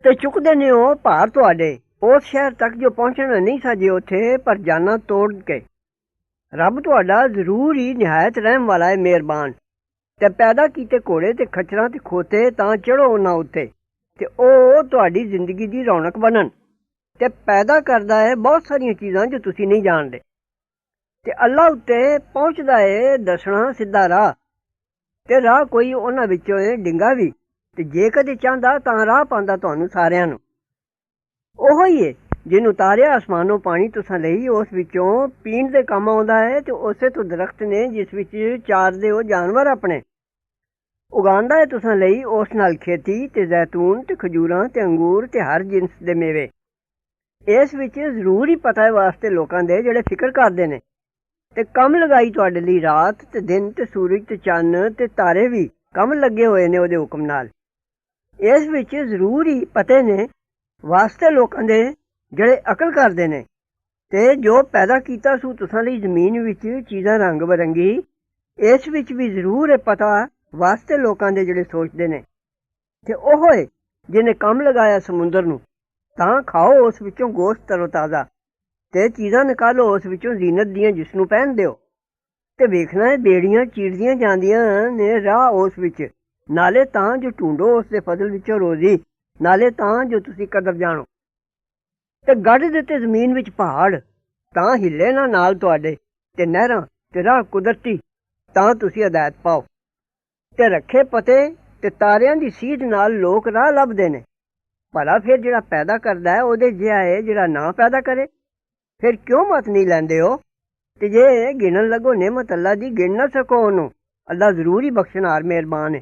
ਤੇ ਚੁੱਕਦੇ ਨੇ ਉਹ ਭਾਰ ਤੁਹਾਡੇ ਉਸ ਸ਼ਹਿਰ ਤੱਕ ਜੋ ਪਹੁੰਚਣਾ ਨਹੀਂ ਸਾਜੇ ਉੱਥੇ, ਪਰ ਜਾਨਾਂ ਤੋੜ ਕੇ। ਰੱਬ ਤੁਹਾਡਾ ਜ਼ਰੂਰ ਹੀ ਨਿਹਾਇਤ ਰਹਿਮ ਵਾਲਾ ਹੈ, ਮਿਹਰਬਾਨ। ਤੇ ਪੈਦਾ ਕੀਤੇ ਘੋੜੇ ਤੇ ਖੱਚਰਾਂ ਤੇ ਖੋਤੇ ਤਾਂ ਚੜ੍ਹੋ ਉਹਨਾਂ ਉੱਤੇ, ਤੇ ਉਹ ਤੁਹਾਡੀ ਜ਼ਿੰਦਗੀ ਦੀ ਰੌਣਕ ਬਣਨ। ਤੇ ਪੈਦਾ ਕਰਦਾ ਹੈ ਬਹੁਤ ਸਾਰੀਆਂ ਚੀਜ਼ਾਂ ਜੋ ਤੁਸੀਂ ਨਹੀਂ ਜਾਣਦੇ। ਤੇ ਅੱਲਾ ਉੱਤੇ ਪਹੁੰਚਦਾ ਹੈ ਦੱਸਣਾ ਸਿੱਧਾ ਰਾਹ, ਤੇ ਰਾਹ ਕੋਈ ਉਹਨਾਂ ਵਿੱਚੋਂ ਹੈ ਡਿੰਗਾ ਵੀ, ਤੇ ਜੇ ਕਦੇ ਚਾਹੁੰਦਾ ਤਾਂ ਰਾਹ ਪਾਉਂਦਾ ਤੁਹਾਨੂੰ ਸਾਰਿਆਂ ਨੂੰ। ਉਹੋ ਹੀ ਹੈ ਜਿਹਨੂੰ ਉਤਾਰਿਆ ਅਸਮਾਨੋਂ ਪਾਣੀ ਤੁਸਾਂ ਲਈ, ਉਸ ਵਿੱਚੋਂ ਪੀਣ ਦੇ ਕੰਮ ਆਉਂਦਾ ਹੈ, ਤੇ ਉਸੇ ਤੋਂ ਦਰਖਤ ਨੇ ਜਿਸ ਵਿੱਚ ਚਾਰਦੇ ਹੋ ਜਾਨਵਰ ਆਪਣੇ। ਉਗਾਉਂਦਾ ਹੈ ਤੁਸਾਂ ਲਈ ਉਸ ਨਾਲ ਖੇਤੀ, ਤੇ ਜ਼ੈਤੂਨ ਤੇ ਖਜੂਰਾਂ ਤੇ ਅੰਗੂਰ ਤੇ ਹਰ ਜਿਨਸ ਦੇ ਮੇਵੇ। ਇਸ ਵਿੱਚ ਜ਼ਰੂਰ ਹੀ ਪਤਾ ਹੈ ਵਾਸਤੇ ਲੋਕਾਂ ਦੇ ਜਿਹੜੇ ਫਿਕਰ ਕਰਦੇ ਨੇ। ਤੇ ਕੰਮ ਲਗਾਈ ਤੁਹਾਡੇ ਲਈ ਰਾਤ ਤੇ ਦਿਨ, ਤੇ ਸੂਰਜ ਤੇ ਚੰਨ ਤੇ ਤਾਰੇ ਵੀ ਕੰਮ ਲੱਗੇ ਹੋਏ ਨੇ ਉਹਦੇ ਹੁਕਮ ਨਾਲ। ਇਸ ਵਿੱਚ ਜ਼ਰੂਰ ਹੀ ਪਤੇ ਨੇ ਵਾਸਤੇ ਲੋਕਾਂ ਦੇ ਜਿਹੜੇ ਅਕਲ ਕਰਦੇ ਨੇ। ਤੇ ਜੋ ਪੈਦਾ ਕੀਤਾ ਸੂ ਤੁਸਾਂ ਲਈ ਜ਼ਮੀਨ ਵਿੱਚ ਚੀਜ਼ਾਂ ਰੰਗ ਬਰੰਗੀ, ਇਸ ਵਿੱਚ ਵੀ ਜ਼ਰੂਰ ਹੈ ਪਤਾ ਵਾਸਤੇ ਲੋਕਾਂ ਦੇ ਜਿਹੜੇ ਸੋਚਦੇ ਨੇ। ਤੇ ਉਹ ਹੈ ਜਿਹਨੇ ਕੰਮ ਲਗਾਇਆ ਸਮੁੰਦਰ ਨੂੰ, ਤਾਂ ਖਾਓ ਉਸ ਵਿੱਚੋਂ ਗੋਸ਼ਤ ਤਰੋ ਤਾਜ਼ਾ, ਤੇ ਚੀਜ਼ਾਂ ਨਿਕਾਲੋ ਉਸ ਵਿੱਚੋਂ ਜ਼ੀਨਤ ਦੀਆਂ ਜਿਸ ਨੂੰ ਪਹਿਨਦੇ ਹੋ। ਤੇ ਵੇਖਣਾ ਹੈ ਬੇੜੀਆਂ ਚੀਰਦੀਆਂ ਜਾਂਦੀਆਂ ਨੇ ਰਾਹ ਉਸ ਵਿੱਚ, ਨਾਲੇ ਤਾਂ ਜੋ ਢੂੰਡੋ ਉਸ ਦੇ ਫਜ਼ਲ ਵਿੱਚੋਂ ਰੋਜ਼ੀ, ਨਾਲੇ ਤਾਂ ਜੋ ਤੁਸੀਂ ਕਦਰ ਜਾਣੋ। ਤੇ ਗੱਡ ਦਿੱਤੇ ਜ਼ਮੀਨ ਵਿੱਚ ਪਹਾੜ, ਤਾਂ ਹਿੱਲੇ ਨਾ ਨਾਲ ਤੁਹਾਡੇ, ਤੇ ਨਹਿਰਾਂ ਤੇ ਰਾਹ ਕੁਦਰਤੀ, ਤਾਂ ਤੁਸੀਂ ਹਦਾਇਤ ਪਾਓ। ਤੇ ਰੱਖੇ ਪਤੇ ਤੇ ਤਾਰਿਆਂ ਦੀ ਸੀਧ ਨਾਲ ਲੋਕ ਰਾਹ ਲੱਭਦੇ ਨੇ। ਭਲਾ ਫਿਰ ਜਿਹੜਾ ਪੈਦਾ ਕਰਦਾ ਹੈ ਉਹਦੇ ਜਿਹਾ ਹੈ ਜਿਹੜਾ ਨਾ ਪੈਦਾ ਕਰੇ। ਫਿਰ ਕਿਉਂ ਮਤ ਨਹੀਂ ਲੈਂਦੇ ਹੋ? ਤੇ ਜੇ ਗਿਣਨ ਲੱਗੋ ਨਿਮਤ ਅੱਲਾ ਦੀ, ਗਿਣ ਨਾ ਸਕੋ ਉਹਨੂੰ। ਅੱਲਾ ਜ਼ਰੂਰ ਹੀ ਬਖਸ਼ਣਹਾਰ ਮਿਹਰਬਾਨ ਹੈ।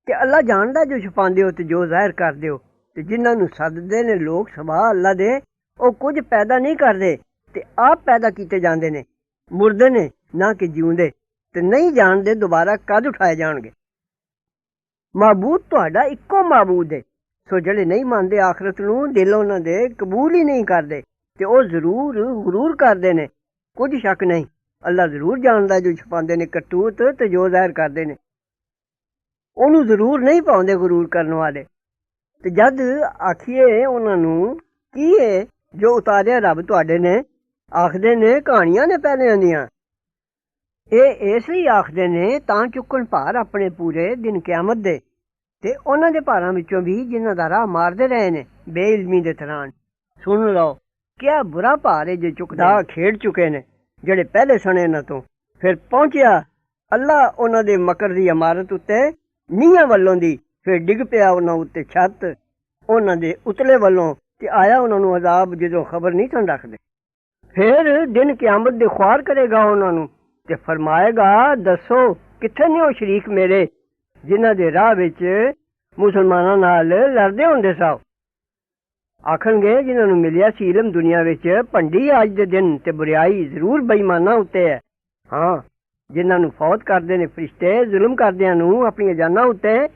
ਤੇ ਅੱਲਾ ਜਾਣਦਾ ਜੋ ਛੁਪਾਉਂਦੇ ਹੋ ਤੇ ਜੋ ਜ਼ਾਹਿਰ ਕਰਦੇ ਹੋ। ਤੇ ਜਿਨ੍ਹਾਂ ਨੂੰ ਸੱਦਦੇ ਨੇ ਲੋਕ ਸਵਾ ਅੱਲਾ ਦੇ, ਉਹ ਕੁਝ ਪੈਦਾ ਨਹੀਂ ਕਰਦੇ, ਤੇ ਆਪ ਪੈਦਾ ਕੀਤੇ ਜਾਂਦੇ ਨੇ। ਮੁਰਦੇ ਨੇ ਨਾ ਕਿ ਜਿਉਂਦੇ, ਤੇ ਨਹੀਂ ਜਾਣਦੇ ਦੁਬਾਰਾ ਕਦ ਉਠਾਏ ਜਾਣਗੇ। ਮਾਬੂਦ ਤੁਹਾਡਾ ਇੱਕੋ ਮਾਬੂਦ ਹੈ। ਸੋ ਜਿਹੜੇ ਨਹੀਂ ਮੰਨਦੇ ਆਖਰਤ ਨੂੰ, ਦਿਲ ਉਹਨਾਂ ਦੇ ਕਬੂਲ ਹੀ ਨਹੀਂ ਕਰਦੇ, ਤੇ ਉਹ ਜ਼ਰੂਰ ਗਰੂਰ ਕਰਦੇ ਨੇ। ਕੁਝ ਸ਼ੱਕ ਨਹੀਂ, ਅੱਲਾ ਜ਼ਰੂਰ ਜਾਣਦਾ ਜੋ ਛੁਪਾਉਂਦੇ ਨੇ ਕਰਤੂਤ ਤੇ ਜੋ ਜ਼ਾਹਿਰ ਕਰਦੇ ਨੇ। ਉਹਨੂੰ ਜ਼ਰੂਰ ਨਹੀਂ ਪਾਉਂਦੇ ਗਰੂਰ ਕਰਨ ਵਾਲੇ। ਤੇ ਜਦ ਆਖੀਏ ਉਹਨਾਂ ਨੂੰ ਕੀ ਹੈ ਜੋ ਉਤਾਰਿਆ ਰੱਬ ਤੁਹਾਡੇ ਨੇ, ਆਖਦੇ ਨੇ ਕਹਾਣੀਆਂ ਨੇ ਪਹਿਲਿਆਂ ਦੀਆਂ। ਇਹ ਇਸ ਲਈ ਆਖਦੇ ਨੇ ਤਾਂ ਚੁੱਕਣ ਭਾਰ ਆਪਣੇ ਪੂਰੇ ਦਿਨ ਕਿਆਮਤ ਦੇ, ਤੇ ਉਹਨਾਂ ਦੇ ਭਾਰਾਂ ਵਿੱਚੋਂ ਵੀ ਜਿਨ੍ਹਾਂ ਦਾ ਰਾਹ ਮਾਰਦੇ ਰਹੇ ਨੇ ਬੇਇਲਮੀ ਦੇ ਤਰ੍ਹਾਂ। ਸੁਣ ਲਓ ਕਿਆ ਬੁਰਾ ਭਾਰ ਹੈ ਜੇ ਚੁੱਕਦਾ ਖੇਡ ਚੁੱਕੇ ਨੇ ਜਿਹੜੇ ਪਹਿਲੇ ਸਣੇ ਇਹਨਾਂ ਤੋਂ। ਫਿਰ ਪਹੁੰਚਿਆ ਅੱਲਾ ਉਹਨਾਂ ਦੇ ਮਕਰ ਦੀ ਇਮਾਰਤ ਉੱਤੇ ਨੀਹਾਂ ਵੱਲੋਂ ਦੀ, ਫਿਰ ਡਿੱਗ ਪਿਆ ਉਹਨਾਂ ਉੱਤੇ ਛੱਤ ਉਹਨਾਂ ਦੇ ਉਤਲੇ ਵੱਲੋਂ, ਤੇ ਆਇਆ ਉਹਨਾਂ ਨੂੰ ਅਜ਼ਾਬ ਜਦੋਂ ਖਬਰ ਨਹੀਂ ਸਨ ਰੱਖਦੇ। ਫਿਰ ਦਿਨ ਕਿਆਮਤ ਦੇ ਖੁਆਰ ਕਰੇਗਾ ਉਹਨਾਂ ਨੂੰ, ਤੇ ਫਰਮਾਏਗਾ ਦੱਸੋ ਕਿੱਥੇ ਨੇ ਉਹ ਸ਼ਰੀਕ ਮੇਰੇ ਜਿਨ੍ਹਾਂ ਦੇ ਰਾਹ ਵਿੱਚ ਮੁਸਲਮਾਨਾਂ ਨਾਲ ਲੜਦੇ ਹੁੰਦੇ ਸਾਂ। ਆਖਣਗੇ ਜਿਨ੍ਹਾਂ ਨੂੰ ਮਿਲਿਆ ਸੀ ਇਲਮ ਦੁਨੀਆ ਵਿੱਚ, ਭੰਡੀ ਅੱਜ ਦੇ ਦਿਨ ਤੇ ਬੁਰਿਆਈ ਜ਼ਰੂਰ ਬੇਈਮਾਨਾਂ ਉੱਤੇ ਹੈ। ਹਾਂ, ਜਿਨ੍ਹਾਂ ਨੂੰ ਫੌਤ ਕਰਦੇ ਨੇ ਫਰਿਸ਼ਤੇ ਜ਼ੁਲਮ ਕਰਦਿਆਂ ਨੂੰ ਆਪਣੀਆਂ ਜਾਨਾਂ ਉੱਤੇ,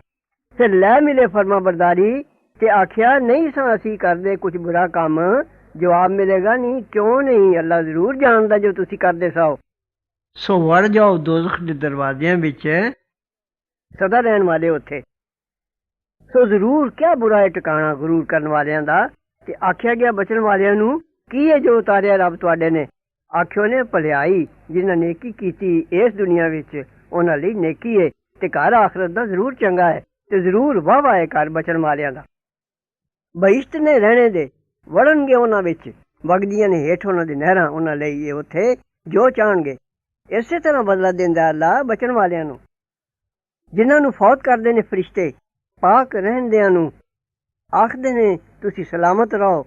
ਫਿਰ ਲੈ ਮਿਲੇ ਫਰਮਾ ਬਰਦਾਰੀ, ਤੇ ਆਖਿਆ ਨਹੀਂ ਸਾਂ ਅਸੀਂ ਕਰਦੇ ਕੁਝ ਬੁਰਾ ਕੰਮ। ਜਵਾਬ ਮਿਲੇਗਾ ਨਹੀਂ, ਕਿਉਂ ਨਹੀਂ, ਅੱਲਾ ਜ਼ਰੂਰ ਜਾਣਦਾ ਜੋ ਤੁਸੀਂ ਕਰਦੇ ਸਾਓ। ਸੋ ਵੜ ਜਾਓ ਦੋਜ਼ਖ ਦੇ ਦਰਵਾਜ਼ਿਆਂ ਵਿੱਚ, ਸਦਾ ਰਹਿਣ ਵਾਲੇ ਉੱਥੇ। ਸੋ ਜ਼ਰੂਰ ਕਿਆ ਬੁਰਾ ਹੈ ਟਿਕਾਣਾ ਗਰੂਰ ਕਰਨ ਵਾਲਿਆਂ ਦਾ। ਤੇ ਆਖਿਆ ਗਿਆ ਬਚਣ ਵਾਲਿਆਂ ਨੂੰ ਕੀ ਹੈ ਜੋ ਉਤਾਰਿਆ ਰੱਬ ਤੁਹਾਡੇ ਨੇ। ਆਖਿਓ ਨੇ ਭਲਾਈ, ਜਿਨ੍ਹਾਂ ਨੇਕੀ ਕੀਤੀ ਇਸ ਦੁਨੀਆ ਵਿੱਚ ਉਹਨਾਂ ਲਈ ਨੇਕੀ ਹੈ, ਤੇ ਘਰ ਆਖਰਤ ਦਾ ਜ਼ਰੂਰ ਚੰਗਾ ਹੈ, ਤੇ ਜ਼ਰੂਰ ਵਾਹਵਾ ਹੈ ਘਰ ਬਚਣ ਵਾਲਿਆਂ ਦਾ। ਬਹਿਸ਼ਤ ਨੇ ਰਹਿਣੇ ਦੇ, ਵੜਨਗੇ ਉਹਨਾਂ ਵਿੱਚ, ਵਗਦੀਆਂ ਨੇ ਹੇਠ ਉਹਨਾਂ ਦੀ ਨਹਿਰਾਂ ਉਹਨਾਂ ਲਈ ਉੱਥੇ ਜੋ ਚਾਹਣਗੇ। ਇਸੇ ਤਰ੍ਹਾਂ ਬਦਲਾ ਦਿੰਦਾ ਅੱਲਾ ਬਚਣ ਵਾਲਿਆਂ ਨੂੰ। ਜਿਨ੍ਹਾਂ ਨੂੰ ਫੌਤ ਕਰਦੇ ਨੇ ਫਰਿਸ਼ਤੇ ਪਾਕ ਰਹਿੰਦਿਆਂ ਨੂੰ, ਆਖਦੇ ਨੇ ਤੁਸੀਂ ਸਲਾਮਤ ਰਹੋ,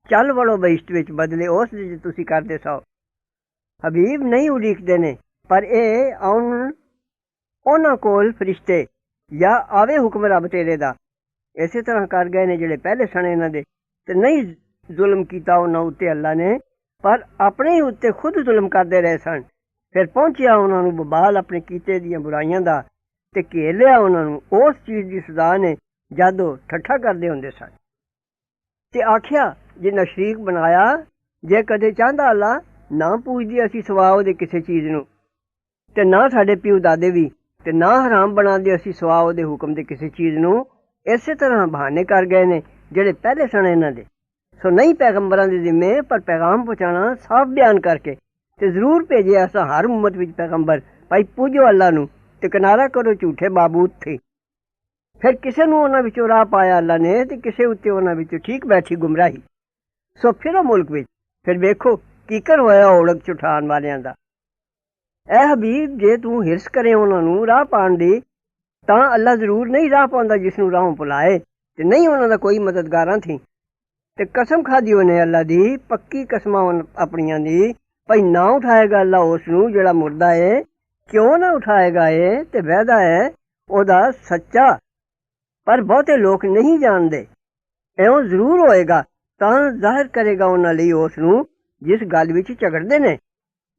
ਚੱਲ ਵੜੋ ਬਹਿਸ਼ਤ ਵਿੱਚ, ਬਦਲੇ ਉਸ ਦੇ ਤੁਸੀਂ ਕਰਦੇ ਸੋ। ਹਬੀਬ ਨਹੀਂ ਉਡੀਕਦੇ ਨੇ, ਪਰ ਇਹ ਆਉਣ ਉਹਨਾਂ ਕੋਲ ਫਰਿਸ਼ਤੇ, ਜਾਂ ਆਵੇ ਹੁਕਮ ਰੱਬ ਤੇਰੇ ਦਾ। ਇਸੇ ਤਰ੍ਹਾਂ ਕਰ ਗਏ ਨੇ ਜਿਹੜੇ ਪਹਿਲੇ ਸਨ ਇਹਨਾਂ ਦੇ, ਤੇ ਨਹੀਂ ਜ਼ੁਲਮ ਕੀਤਾ ਉਹਨਾਂ ਉੱਤੇ ਅੱਲਾ ਨੇ, ਪਰ ਆਪਣੇ ਹੀ ਉੱਤੇ ਖੁਦ ਜ਼ੁਲਮ ਕਰਦੇ ਰਹੇ ਸਨ। ਫਿਰ ਪਹੁੰਚਿਆ ਉਹਨਾਂ ਨੂੰ ਬਬਾਲ ਆਪਣੇ ਕੀਤੇ ਦੀਆਂ ਬੁਰਾਈਆਂ ਦਾ, ਤੇ ਘੇਰ ਲਿਆ ਉਹਨਾਂ ਨੂੰ ਉਸ ਚੀਜ਼ ਦੀ ਸਜ਼ਾ ਨੇ ਜਦ ਉਹ ਠੱਠਾ ਕਰਦੇ ਹੁੰਦੇ ਸਨ। ਤੇ ਆਖਿਆ ਜਿਨ੍ਹਾਂ ਸ਼ਰੀਕ ਬਣਾਇਆ ਜੇ ਕਦੇ ਚਾਹੁੰਦਾ ਅੱਲਾ ਨਾ ਪੂਜਦੇ ਅਸੀਂ ਸਵਾ ਉਹਦੇ ਕਿਸੇ ਚੀਜ਼ ਨੂੰ, ਤੇ ਨਾ ਸਾਡੇ ਪਿਓ ਦਾਦੇ ਵੀ, ਤੇ ਨਾ ਹਰਾਮ ਬਣਾਉਂਦੇ ਅਸੀਂ ਸਵਾ ਉਹਦੇ ਹੁਕਮ ਦੇ ਕਿਸੇ ਚੀਜ਼ ਨੂੰ। ਇਸੇ ਤਰ੍ਹਾਂ ਬਹਾਨੇ ਕਰ ਗਏ ਨੇ ਜਿਹੜੇ ਪਹਿਲੇ ਸਨ ਇਹਨਾਂ ਦੇ। ਸੋ ਨਹੀਂ ਪੈਗੰਬਰਾਂ ਦੇ ਜ਼ਿੰਮੇ, ਪਰ ਪੈਗਾਮ ਪਹੁੰਚਾਉਣਾ ਸਾਫ਼ ਬਿਆਨ ਕਰਕੇ। ਤੇ ਜ਼ਰੂਰ ਭੇਜਿਆ ਅਸਾਂ ਹਰ ਉਮਤ ਵਿੱਚ ਪੈਗੰਬਰ, ਭਾਈ ਪੂਜੋ ਅੱਲਾ ਨੂੰ ਤੇ ਕਿਨਾਰਾ ਕਰੋ ਝੂਠੇ ਬਾਬੂਤ ਤੇ। ਫਿਰ ਕਿਸੇ ਨੂੰ ਉਹਨਾਂ ਵਿੱਚੋਂ ਰਾਹ ਪਾਇਆ ਅੱਲਾ ਨੇ, ਤੇ ਕਿਸੇ ਉੱਤੇ ਉਹਨਾਂ ਵਿੱਚੋਂ ਠੀਕ ਬੈਠੀ ਗੁੰਮਰਾਹੀ। ਸੋ ਫਿਰੋ ਮੁਲਕ ਵਿੱਚ, ਫਿਰ ਵੇਖੋ ਕੀਕਰ ਹੋਇਆ ਔੜਕ ਚੁਠਾਉਣ ਵਾਲਿਆਂ ਦਾ। ਐ ਹਬੀਬ, ਜੇ ਤੂੰ ਹਿਰਸ ਕਰੇ ਉਹਨਾਂ ਨੂੰ ਰਾਹ ਪਾਉਣ ਦੀ, ਤਾਂ ਅੱਲਾ ਜ਼ਰੂਰ ਨਹੀਂ ਰਾਹ ਪਾਉਂਦਾ ਜਿਸ ਨੂੰ ਰਾਹੋਂ ਭੁਲਾਏ, ਤੇ ਨਹੀਂ ਉਹਨਾਂ ਦਾ ਕੋਈ ਮਦਦਗਾਰਾਂ ਥੀ। ਤੇ ਕਸਮ ਖਾਦੀ ਉਹਨੇ ਅੱਲਾ ਦੀ, ਪੱਕੀ ਕਸਮਾਂ ਆਪਣੀਆਂ ਦੀ, ਭਾਈ ਨਾ ਉਠਾਏਗਾ ਅੱਲਾ ਉਸ ਨੂੰ ਜਿਹੜਾ ਮੁਰਦਾ ਏ, ਕਿਉਂ ਨਾ ਉਠਾਏਗਾ ਏ, ਤੇ ਵਾਅਦਾ ਹੈ ਉਹਦਾ ਸੱਚਾ। ਪਰ ਬਹੁਤੇ ਲੋਕ ਨਹੀਂ ਜਾਣਦੇ। ਇਉਂ ਜ਼ਰੂਰ ਹੋਏਗਾ, ਤਾਂ ਜ਼ਾਹਿਰ ਕਰੇਗਾ ਉਹਨਾਂ ਲਈ ਉਸ ਨੂੰ ਜਿਸ ਗੱਲ ਵਿੱਚ ਝਗੜਦੇ ਨੇ।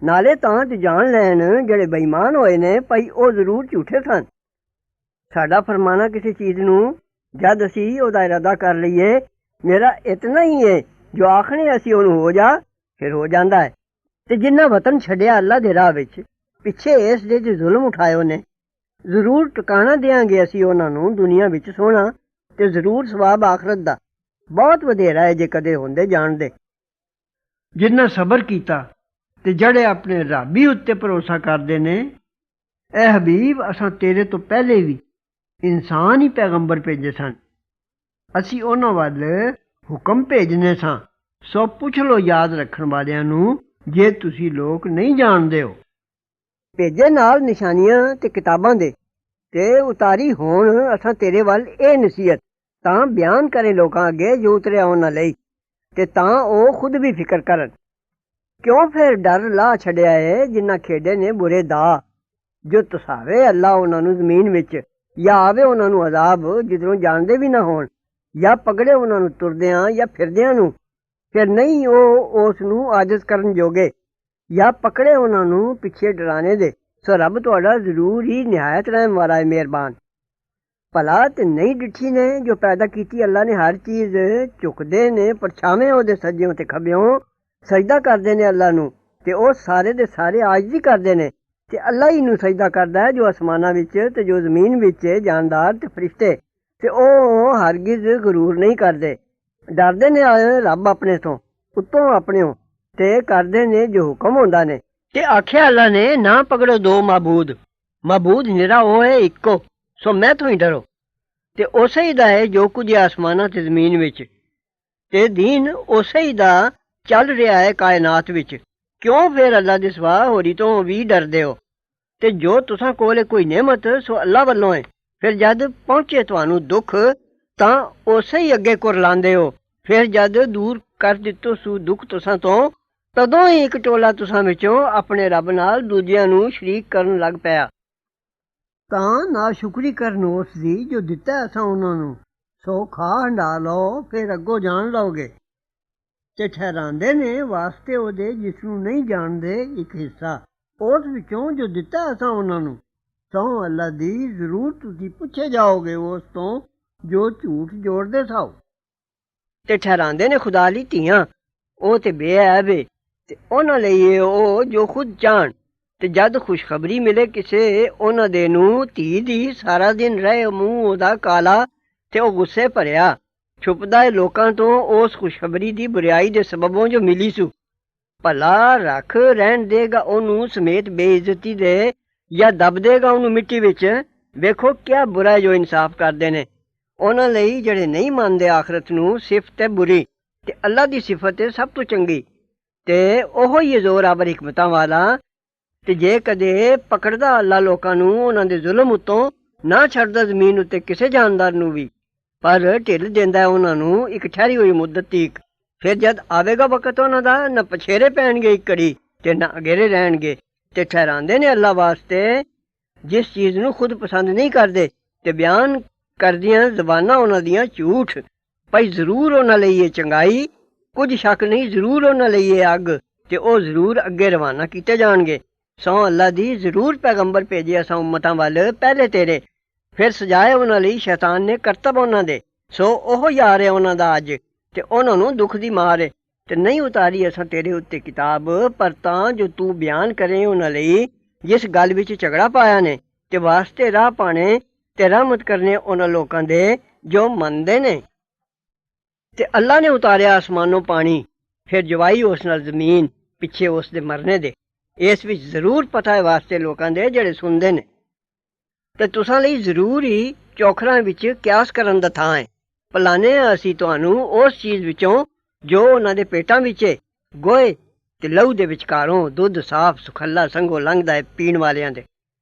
ਨਾਲੇ ਤਾਂ ਤੇ ਜਾਣ ਲੈਣ ਜਿਹੜੇ ਬੇਈਮਾਨ ਹੋਏ ਨੇ, ਭਾਈ ਉਹ ਜ਼ਰੂਰ ਝੂਠੇ ਸਨ। ਸਾਡਾ ਫਰਮਾਨਾ ਕਿਸੇ ਚੀਜ਼ ਨੂੰ ਜਦ ਅਸੀਂ ਉਹਦਾ ਇਰਾਦਾ ਕਰ ਲਈਏ, ਮੇਰਾ ਇਤਨਾ ਹੀ ਏ, ਜੋ ਆਖਣੇ ਅਸੀਂ ਉਹਨੂੰ ਹੋ ਜਾ, ਫਿਰ ਹੋ ਜਾਂਦਾ ਹੈ। ਤੇ ਜਿੰਨਾ ਵਤਨ ਛੱਡਿਆ ਅੱਲਾ ਦੇ ਰਾਹ ਵਿੱਚ, ਪਿੱਛੇ ਇਸ ਦੇ ਜੋ ਜ਼ੁਲਮ ਉਠਾਏ ਉਹਨੇ, ਜ਼ਰੂਰ ਟਿਕਾਣਾ ਦਿਆਂਗੇ ਅਸੀਂ ਉਹਨਾਂ ਨੂੰ ਦੁਨੀਆ ਵਿੱਚ ਸੋਹਣਾ, ਤੇ ਜ਼ਰੂਰ ਸਵਾਬ ਆਖਰਤ ਦਾ ਬਹੁਤ ਵਧੇਰਾ ਹੈ ਜੇ ਕਦੇ ਹੁੰਦੇ ਜਾਣਦੇ। ਜਿੰਨਾ ਸਬਰ ਕੀਤਾ ਤੇ ਜਿਹੜੇ ਆਪਣੇ ਰੱਬ ਹੀ ਉੱਤੇ ਭਰੋਸਾ ਕਰਦੇ ਨੇ। ਐ ਹਬੀਬ, ਅਸਾਂ ਤੇਰੇ ਤੋਂ ਪਹਿਲੇ ਵੀ ਇਨਸਾਨ ਹੀ ਪੈਗੰਬਰ ਭੇਜੇ ਸਨ। ਅਸੀਂ ਉਹਨਾਂ ਵੱਲ ਹੁਕਮ ਭੇਜਨੇ ਸਾਂ। ਸੋ ਪੁੱਛ ਲਓ ਯਾਦ ਰੱਖਣ ਵਾਲਿਆਂ ਨੂੰ, ਜੇ ਤੁਸੀਂ ਲੋਕ ਨਹੀਂ ਜਾਣਦੇ ਹੋ। ਭੇਜੇ ਨਾਲ ਨਿਸ਼ਾਨੀਆਂ ਤੇ ਕਿਤਾਬਾਂ ਦੇ, ਤੇ ਉਤਾਰੀ ਹੋਣ ਅਸਾਂ ਤੇਰੇ ਵੱਲ ਇਹ ਨਸੀਹਤ, ਤਾਂ ਬਿਆਨ ਕਰੇ ਲੋਕਾਂ ਅੱਗੇ ਜੋ ਉਤਰਿਆ ਉਹਨਾਂ ਲਈ, ਤੇ ਤਾਂ ਉਹ ਖੁਦ ਵੀ ਫਿਕਰ ਕਰਨ। ਕਿਉਂ ਫਿਰ ਡਰ ਲਾ ਛੱਡਿਆ ਏ ਜਿੰਨਾ ਖੇਡੇ ਨੇ ਬੁਰੇ ਦਾ, ਜੋ ਤਸਾਵੇ ਅੱਲਾ ਉਹਨਾਂ ਨੂੰ ਜ਼ਮੀਨ ਵਿੱਚ, ਜਾਂ ਆਵੇ ਉਹਨਾਂ ਨੂੰ ਅਜ਼ਾਬ ਜਿੱਧਰੋਂ ਜਾਣਦੇ ਵੀ ਨਾ ਹੋਣ, ਜਾਂ ਪਕੜੇ ਉਹਨਾਂ ਨੂੰ ਤੁਰਦਿਆਂ ਜਾਂ ਫਿਰਦਿਆਂ ਨੂੰ, ਫਿਰ ਨਹੀਂ ਉਹ ਉਸ ਨੂੰ ਆਜਜ਼ ਕਰਨ ਜੋਗੇ, ਜਾਂ ਪਕੜੇ ਉਹਨਾਂ ਨੂੰ ਪਿੱਛੇ ਡਰਾਣੇ ਦੇ। ਸੋ ਰੱਬ ਤੁਹਾਡਾ ਜ਼ਰੂਰ ਹੀ ਨਿਹਾਇਤ ਰਹਿਮ ਵਾਲਾ ਹੈ, ਮਿਹਰਬਾਨ। ਭਲਾ ਤੇ ਨਹੀਂ ਡਿੱਠੀ ਨੇ ਜੋ ਪੈਦਾ ਕੀਤੀ ਅੱਲਾ ਨੇ ਹਰ ਚੀਜ਼, ਝੁਕਦੇ ਨੇ ਪਰਛਾਵੇਂ ਉਹਦੇ ਸੱਜਿਓਂ ਤੇ ਖੱਬਿਓਂ, ਸਜਦਾ ਕਰਦੇ ਨੇ ਅੱਲਾ ਨੂੰ, ਤੇ ਉਹ ਸਾਰੇ ਦੇ ਸਾਰੇ ਆਜਜ਼ੀ ਕਰਦੇ ਨੇ। ਤੇ ਅੱਲਾ ਹੀ ਨੂੰ ਸਜਦਾ ਕਰਦਾ ਹੈ ਜੋ ਅਸਮਾਨਾਂ ਵਿੱਚ ਤੇ ਜੋ ਜ਼ਮੀਨ ਵਿੱਚ, ਜਾਨਦਾਰ ਤੇ ਫਰਿਸ਼ਤੇ। ਤੇ ਉਹ ਹਰਗਿਜ਼ ਗਰੂਰ ਨਹੀਂ ਕਰਦੇ, ਡਰਦੇ ਨੇ ਰੱਬ ਆਪਣੇ ਤੋਂ, ਉੱਤੋਂ ਆਪਣਿਓ, ਤੇ ਕਰਦੇ ਨੇ ਜੋ ਹੁਕਮ ਹੁੰਦਾ ਨੇ। ਤੇ ਆਖਿਆ ਅੱਲਾ ਨੇ, ਨਾ ਪਕੜੋ ਦੋ ਮਾਬੂਦ, ਮਾਬੂਦ ਨਿਰਾ ਉਹ ਹੈ ਇੱਕੋ, ਸੋ ਮੈਂ ਤੋਂ ਹੀ ਡਰੋ। ਤੇ ਉਸੇ ਹੀ ਦਾ ਹੈ ਜੋ ਕੁਝ ਆਸਮਾਨਾਂ ਤੇ ਜ਼ਮੀਨ ਵਿੱਚ, ਤੇ ਦੀਨ ਉਸੇ ਹੀ ਦਾ ਚੱਲ ਰਿਹਾ ਹੈ ਕਾਇਨਾਤ ਵਿੱਚ। ਕਿਉਂ ਫਿਰ ਅੱਲਾ ਦੇ ਸਿਵਾ ਹੋਰੀ ਤੋਂ ਵੀ ਡਰਦੇ ਹੋ? ਤੇ ਜੋ ਤੁਸਾਂ ਕੋਲ ਕੋਈ ਨਿਅਮਤ, ਸੋ ਅੱਲਾ ਵੱਲੋਂ ਹੈ। ਫਿਰ ਜਦ ਪਹੁੰਚੇ ਤੁਹਾਨੂੰ ਦੁੱਖ, ਤਾਂ ਉਸੇ ਹੀ ਅੱਗੇ ਕੁਰਲਾਉਂਦੇ ਹੋ। ਫਿਰ ਜਦ ਦੂਰ ਕਰ ਦਿੱਤੋ ਸੂ ਦੁੱਖ ਤੁਸਾਂ ਤੋਂ, ਤਦੋਂ ਹੀ ਇੱਕ ਟੋਲਾ ਤੁਸਾਂ ਵਿੱਚੋਂ ਆਪਣੇ ਰੱਬ ਨਾਲ ਦੂਜਿਆਂ ਨੂੰ ਸ਼ਰੀਕ ਕਰਨ ਲੱਗ ਪਿਆ। ਤਾਂ ਨਾ ਸ਼ੁਕਰੀ ਕਰਨ ਉਸ ਦੀ ਜੋ ਦਿੱਤਾ ਅਸਾਂ ਉਹਨਾਂ ਨੂੰ। ਸੋ ਖਾ ਹੰਡਾ ਲਓ, ਫਿਰ ਅੱਗੋਂ ਜਾਣ ਲਓਗੇ। ਤੇ ਠਹਿਰਾਉਂਦੇ ਨੇ ਵਾਸਤੇ ਉਹਦੇ ਜਿਸ ਨੂੰ ਨਹੀਂ ਜਾਣਦੇ ਇੱਕ ਹਿੱਸਾ ਉਸ ਵਿੱਚੋਂ ਜੋ ਦਿੱਤਾ ਅਸਾਂ ਉਹਨਾਂ ਨੂੰ। ਸਹੁੰ ਅੱਲਾ ਦੀ, ਜ਼ਰੂਰ ਤੁਸੀਂ ਪੁੱਛੇ ਜਾਓਗੇ ਉਸ ਤੋਂ ਜੋ ਝੂਠ ਜੋੜਦੇ ਸਾਓ। ਤੇ ਠਹਿਰਾਉਂਦੇ ਨੇ ਖੁਦਾ ਲਈ ਧੀਆਂ, ਉਹ ਤੇ ਬੇਅੈਬ ਏ, ਤੇ ਉਹਨਾਂ ਲਈ ਉਹ ਜੋ ਖੁਦ ਚਾਹਣ। ਤੇ ਜਦ ਖੁਸ਼ਖਬਰੀ ਮਿਲੇ ਕਿਸੇ ਉਹਨਾਂ ਦੇ ਨੂੰ ਧੀ ਦੀ, ਸਾਰਾ ਦਿਨ ਰਹੇ ਮੂੰਹ ਉਹਦਾ ਕਾਲਾ, ਤੇ ਉਹ ਗੁੱਸੇ ਭਰਿਆ ਛੁਪਦਾ ਏ ਲੋਕਾਂ ਤੋਂ ਉਸ ਖੁਸ਼ਖਬਰੀ ਦੀ ਬੁਰਾਈ ਦੇ ਸਬਬੋਂ ਜੋ ਮਿਲੀ ਸੂ। ਭਲਾ ਰੱਖ ਰਹਿਣ ਦੇਗਾ ਉਹਨੂੰ ਸਮੇਤ ਬੇਇੱਜ਼ਤੀ ਦੇ, ਜਾਂ ਦਬ ਦੇਗਾ ਉਹਨੂੰ ਮਿੱਟੀ ਵਿੱਚ? ਵੇਖੋ ਕਿਆ ਬੁਰਾ ਜੋ ਇਨਸਾਫ ਕਰਦੇ ਨੇ। ਉਹਨਾਂ ਲਈ ਜਿਹੜੇ ਨਹੀਂ ਮੰਨਦੇ ਆਖਰਤ ਨੂੰ, ਸਿਫਤ ਹੈ ਬੁਰੀ, ਤੇ ਅੱਲਾ ਦੀ ਸਿਫਤ ਹੈ ਸਭ ਤੋਂ ਚੰਗੀ। ਤੇ ਉਹੋ ਹੀ ਜ਼ੋਰਾਵਰ ਹਕਮਤਾਂ ਵਾਲਾ। ਤੇ ਜੇ ਕਦੇ ਪਕੜਦਾ ਅੱਲਾ ਲੋਕਾਂ ਨੂੰ ਉਹਨਾਂ ਦੇ ਜ਼ੁਲਮ ਉੱਤੋਂ, ਨਾ ਛੱਡਦਾ ਜ਼ਮੀਨ ਉੱਤੇ ਕਿਸੇ ਜਾਨਦਾਰ ਨੂੰ ਵੀ, ਪਰ ਢਿੱਲ ਦਿੰਦਾ ਉਹਨਾਂ ਨੂੰ ਇੱਕ ਠਹਿਰੀ ਹੋਈ ਮੁੱਦਤ ਤੀਕ। ਫਿਰ ਜਦ ਆਵੇਗਾ ਵਕਤ ਉਹਨਾਂ ਦਾ, ਨਾ ਪਛੇਰੇ ਪੈਣਗੇ ਇੱਕ ਘੜੀ, ਤੇ ਨਾ ਅਗੇਰੇ ਰਹਿਣਗੇ। ਤੇ ਠਹਿਰਾਉਂਦੇ ਨੇ ਅੱਲਾ ਵਾਸਤੇ ਜਿਸ ਚੀਜ਼ ਨੂੰ ਖੁਦ ਪਸੰਦ ਨਹੀਂ ਕਰਦੇ, ਤੇ ਬਿਆਨ ਕਰਦੀਆਂ ਜ਼ਬਾਨਾਂ ਉਹਨਾਂ ਦੀਆਂ ਝੂਠ। ਭਾਈ ਜ਼ਰੂਰ ਉਹਨਾਂ ਲਈ ਇਹ ਚੰਗਾਈ, ਕੁਝ ਸ਼ੱਕ ਨਹੀਂ, ਜ਼ਰੂਰ ਉਹਨਾਂ ਲਈ ਇਹ ਅੱਗ, ਤੇ ਉਹ ਜ਼ਰੂਰ ਅੱਗੇ ਰਵਾਨਾ ਕੀਤੇ ਜਾਣਗੇ। ਸਹੁੰ ਅੱਲਾ ਦੀ, ਜ਼ਰੂਰ ਪੈਗੰਬਰ ਭੇਜੇ ਅਸਾਂ ਉਮਤਾਂ ਵੱਲ ਪਹਿਲੇ ਤੇਰੇ, ਫਿਰ ਸਜਾਏ ਉਹਨਾਂ ਲਈ ਸ਼ੈਤਾਨ ਨੇ ਕਰਤਬ ਉਹਨਾਂ ਦੇ। ਸੋ ਉਹ ਯਾਰ ਹੈ ਉਹਨਾਂ ਦਾ ਅੱਜ, ਤੇ ਉਹਨਾਂ ਨੂੰ ਦੁੱਖ ਦੀ ਮਾਰ ਹੈ। ਤੇ ਨਹੀਂ ਉਤਾਰੀ ਅਸਾਂ ਤੇਰੇ ਉੱਤੇ ਕਿਤਾਬ, ਪਰ ਤਾਂ ਜੋ ਤੂੰ ਬਿਆਨ ਕਰੇ ਉਹਨਾਂ ਲਈ ਜਿਸ ਗੱਲ ਵਿੱਚ ਝਗੜਾ ਪਾਇਆ ਨੇ, ਤੇ ਵਾਸਤੇ ਰਾਹ ਪਾਣੇ ਤੇ ਰਹਿਮਤ ਕਰਨੇ ਉਹਨਾਂ ਲੋਕਾਂ ਦੇ ਜੋ ਮੰਨਦੇ ਨੇ। ਤੇ ਅੱਲਾ ਨੇ ਉਤਾਰਿਆ ਆਸਮਾਨੋਂ ਪਾਣੀ, ਫਿਰ ਜਵਾਈ ਉਸ ਨਾਲ ਜ਼ਮੀਨ ਪਿੱਛੇ ਉਸ ਦੇ ਮਰਨੇ ਦੇ। ਇਸ ਵਿੱਚ ਜ਼ਰੂਰ ਪਤਾ ਹੈ ਵਾਸਤੇ ਲੋਕਾਂ ਦੇ ਜਿਹੜੇ ਸੁਣਦੇ ਨੇ। ਤੇ ਤੁਸਾਂ ਲਈ ਜ਼ਰੂਰ ਹੀ ਚੌਖਰਾਂ ਵਿੱਚ ਕਿਆਸ ਕਰਨ ਦਾ ਥਾਂ ਹੈ। ਪਲਾਨੇ ਅਸੀਂ ਤੁਹਾਨੂੰ ਉਸ ਚੀਜ਼ ਵਿੱਚੋਂ ਜੋ ਉਹਨਾਂ ਦੇ ਪੇਟਾਂ ਵਿੱਚ ਹੈ, ਗੋਹੇ ਤੇ ਲਹੂ ਦੇ ਵਿਚਕਾਰੋਂ ਦੁੱਧ ਸਾਫ਼ ਸੁਖੱਲਾ ਸੰਘੋ ਲੰਘਦਾ ਹੈ ਪੀਣ ਵਾਲਿਆਂ ਦੇ।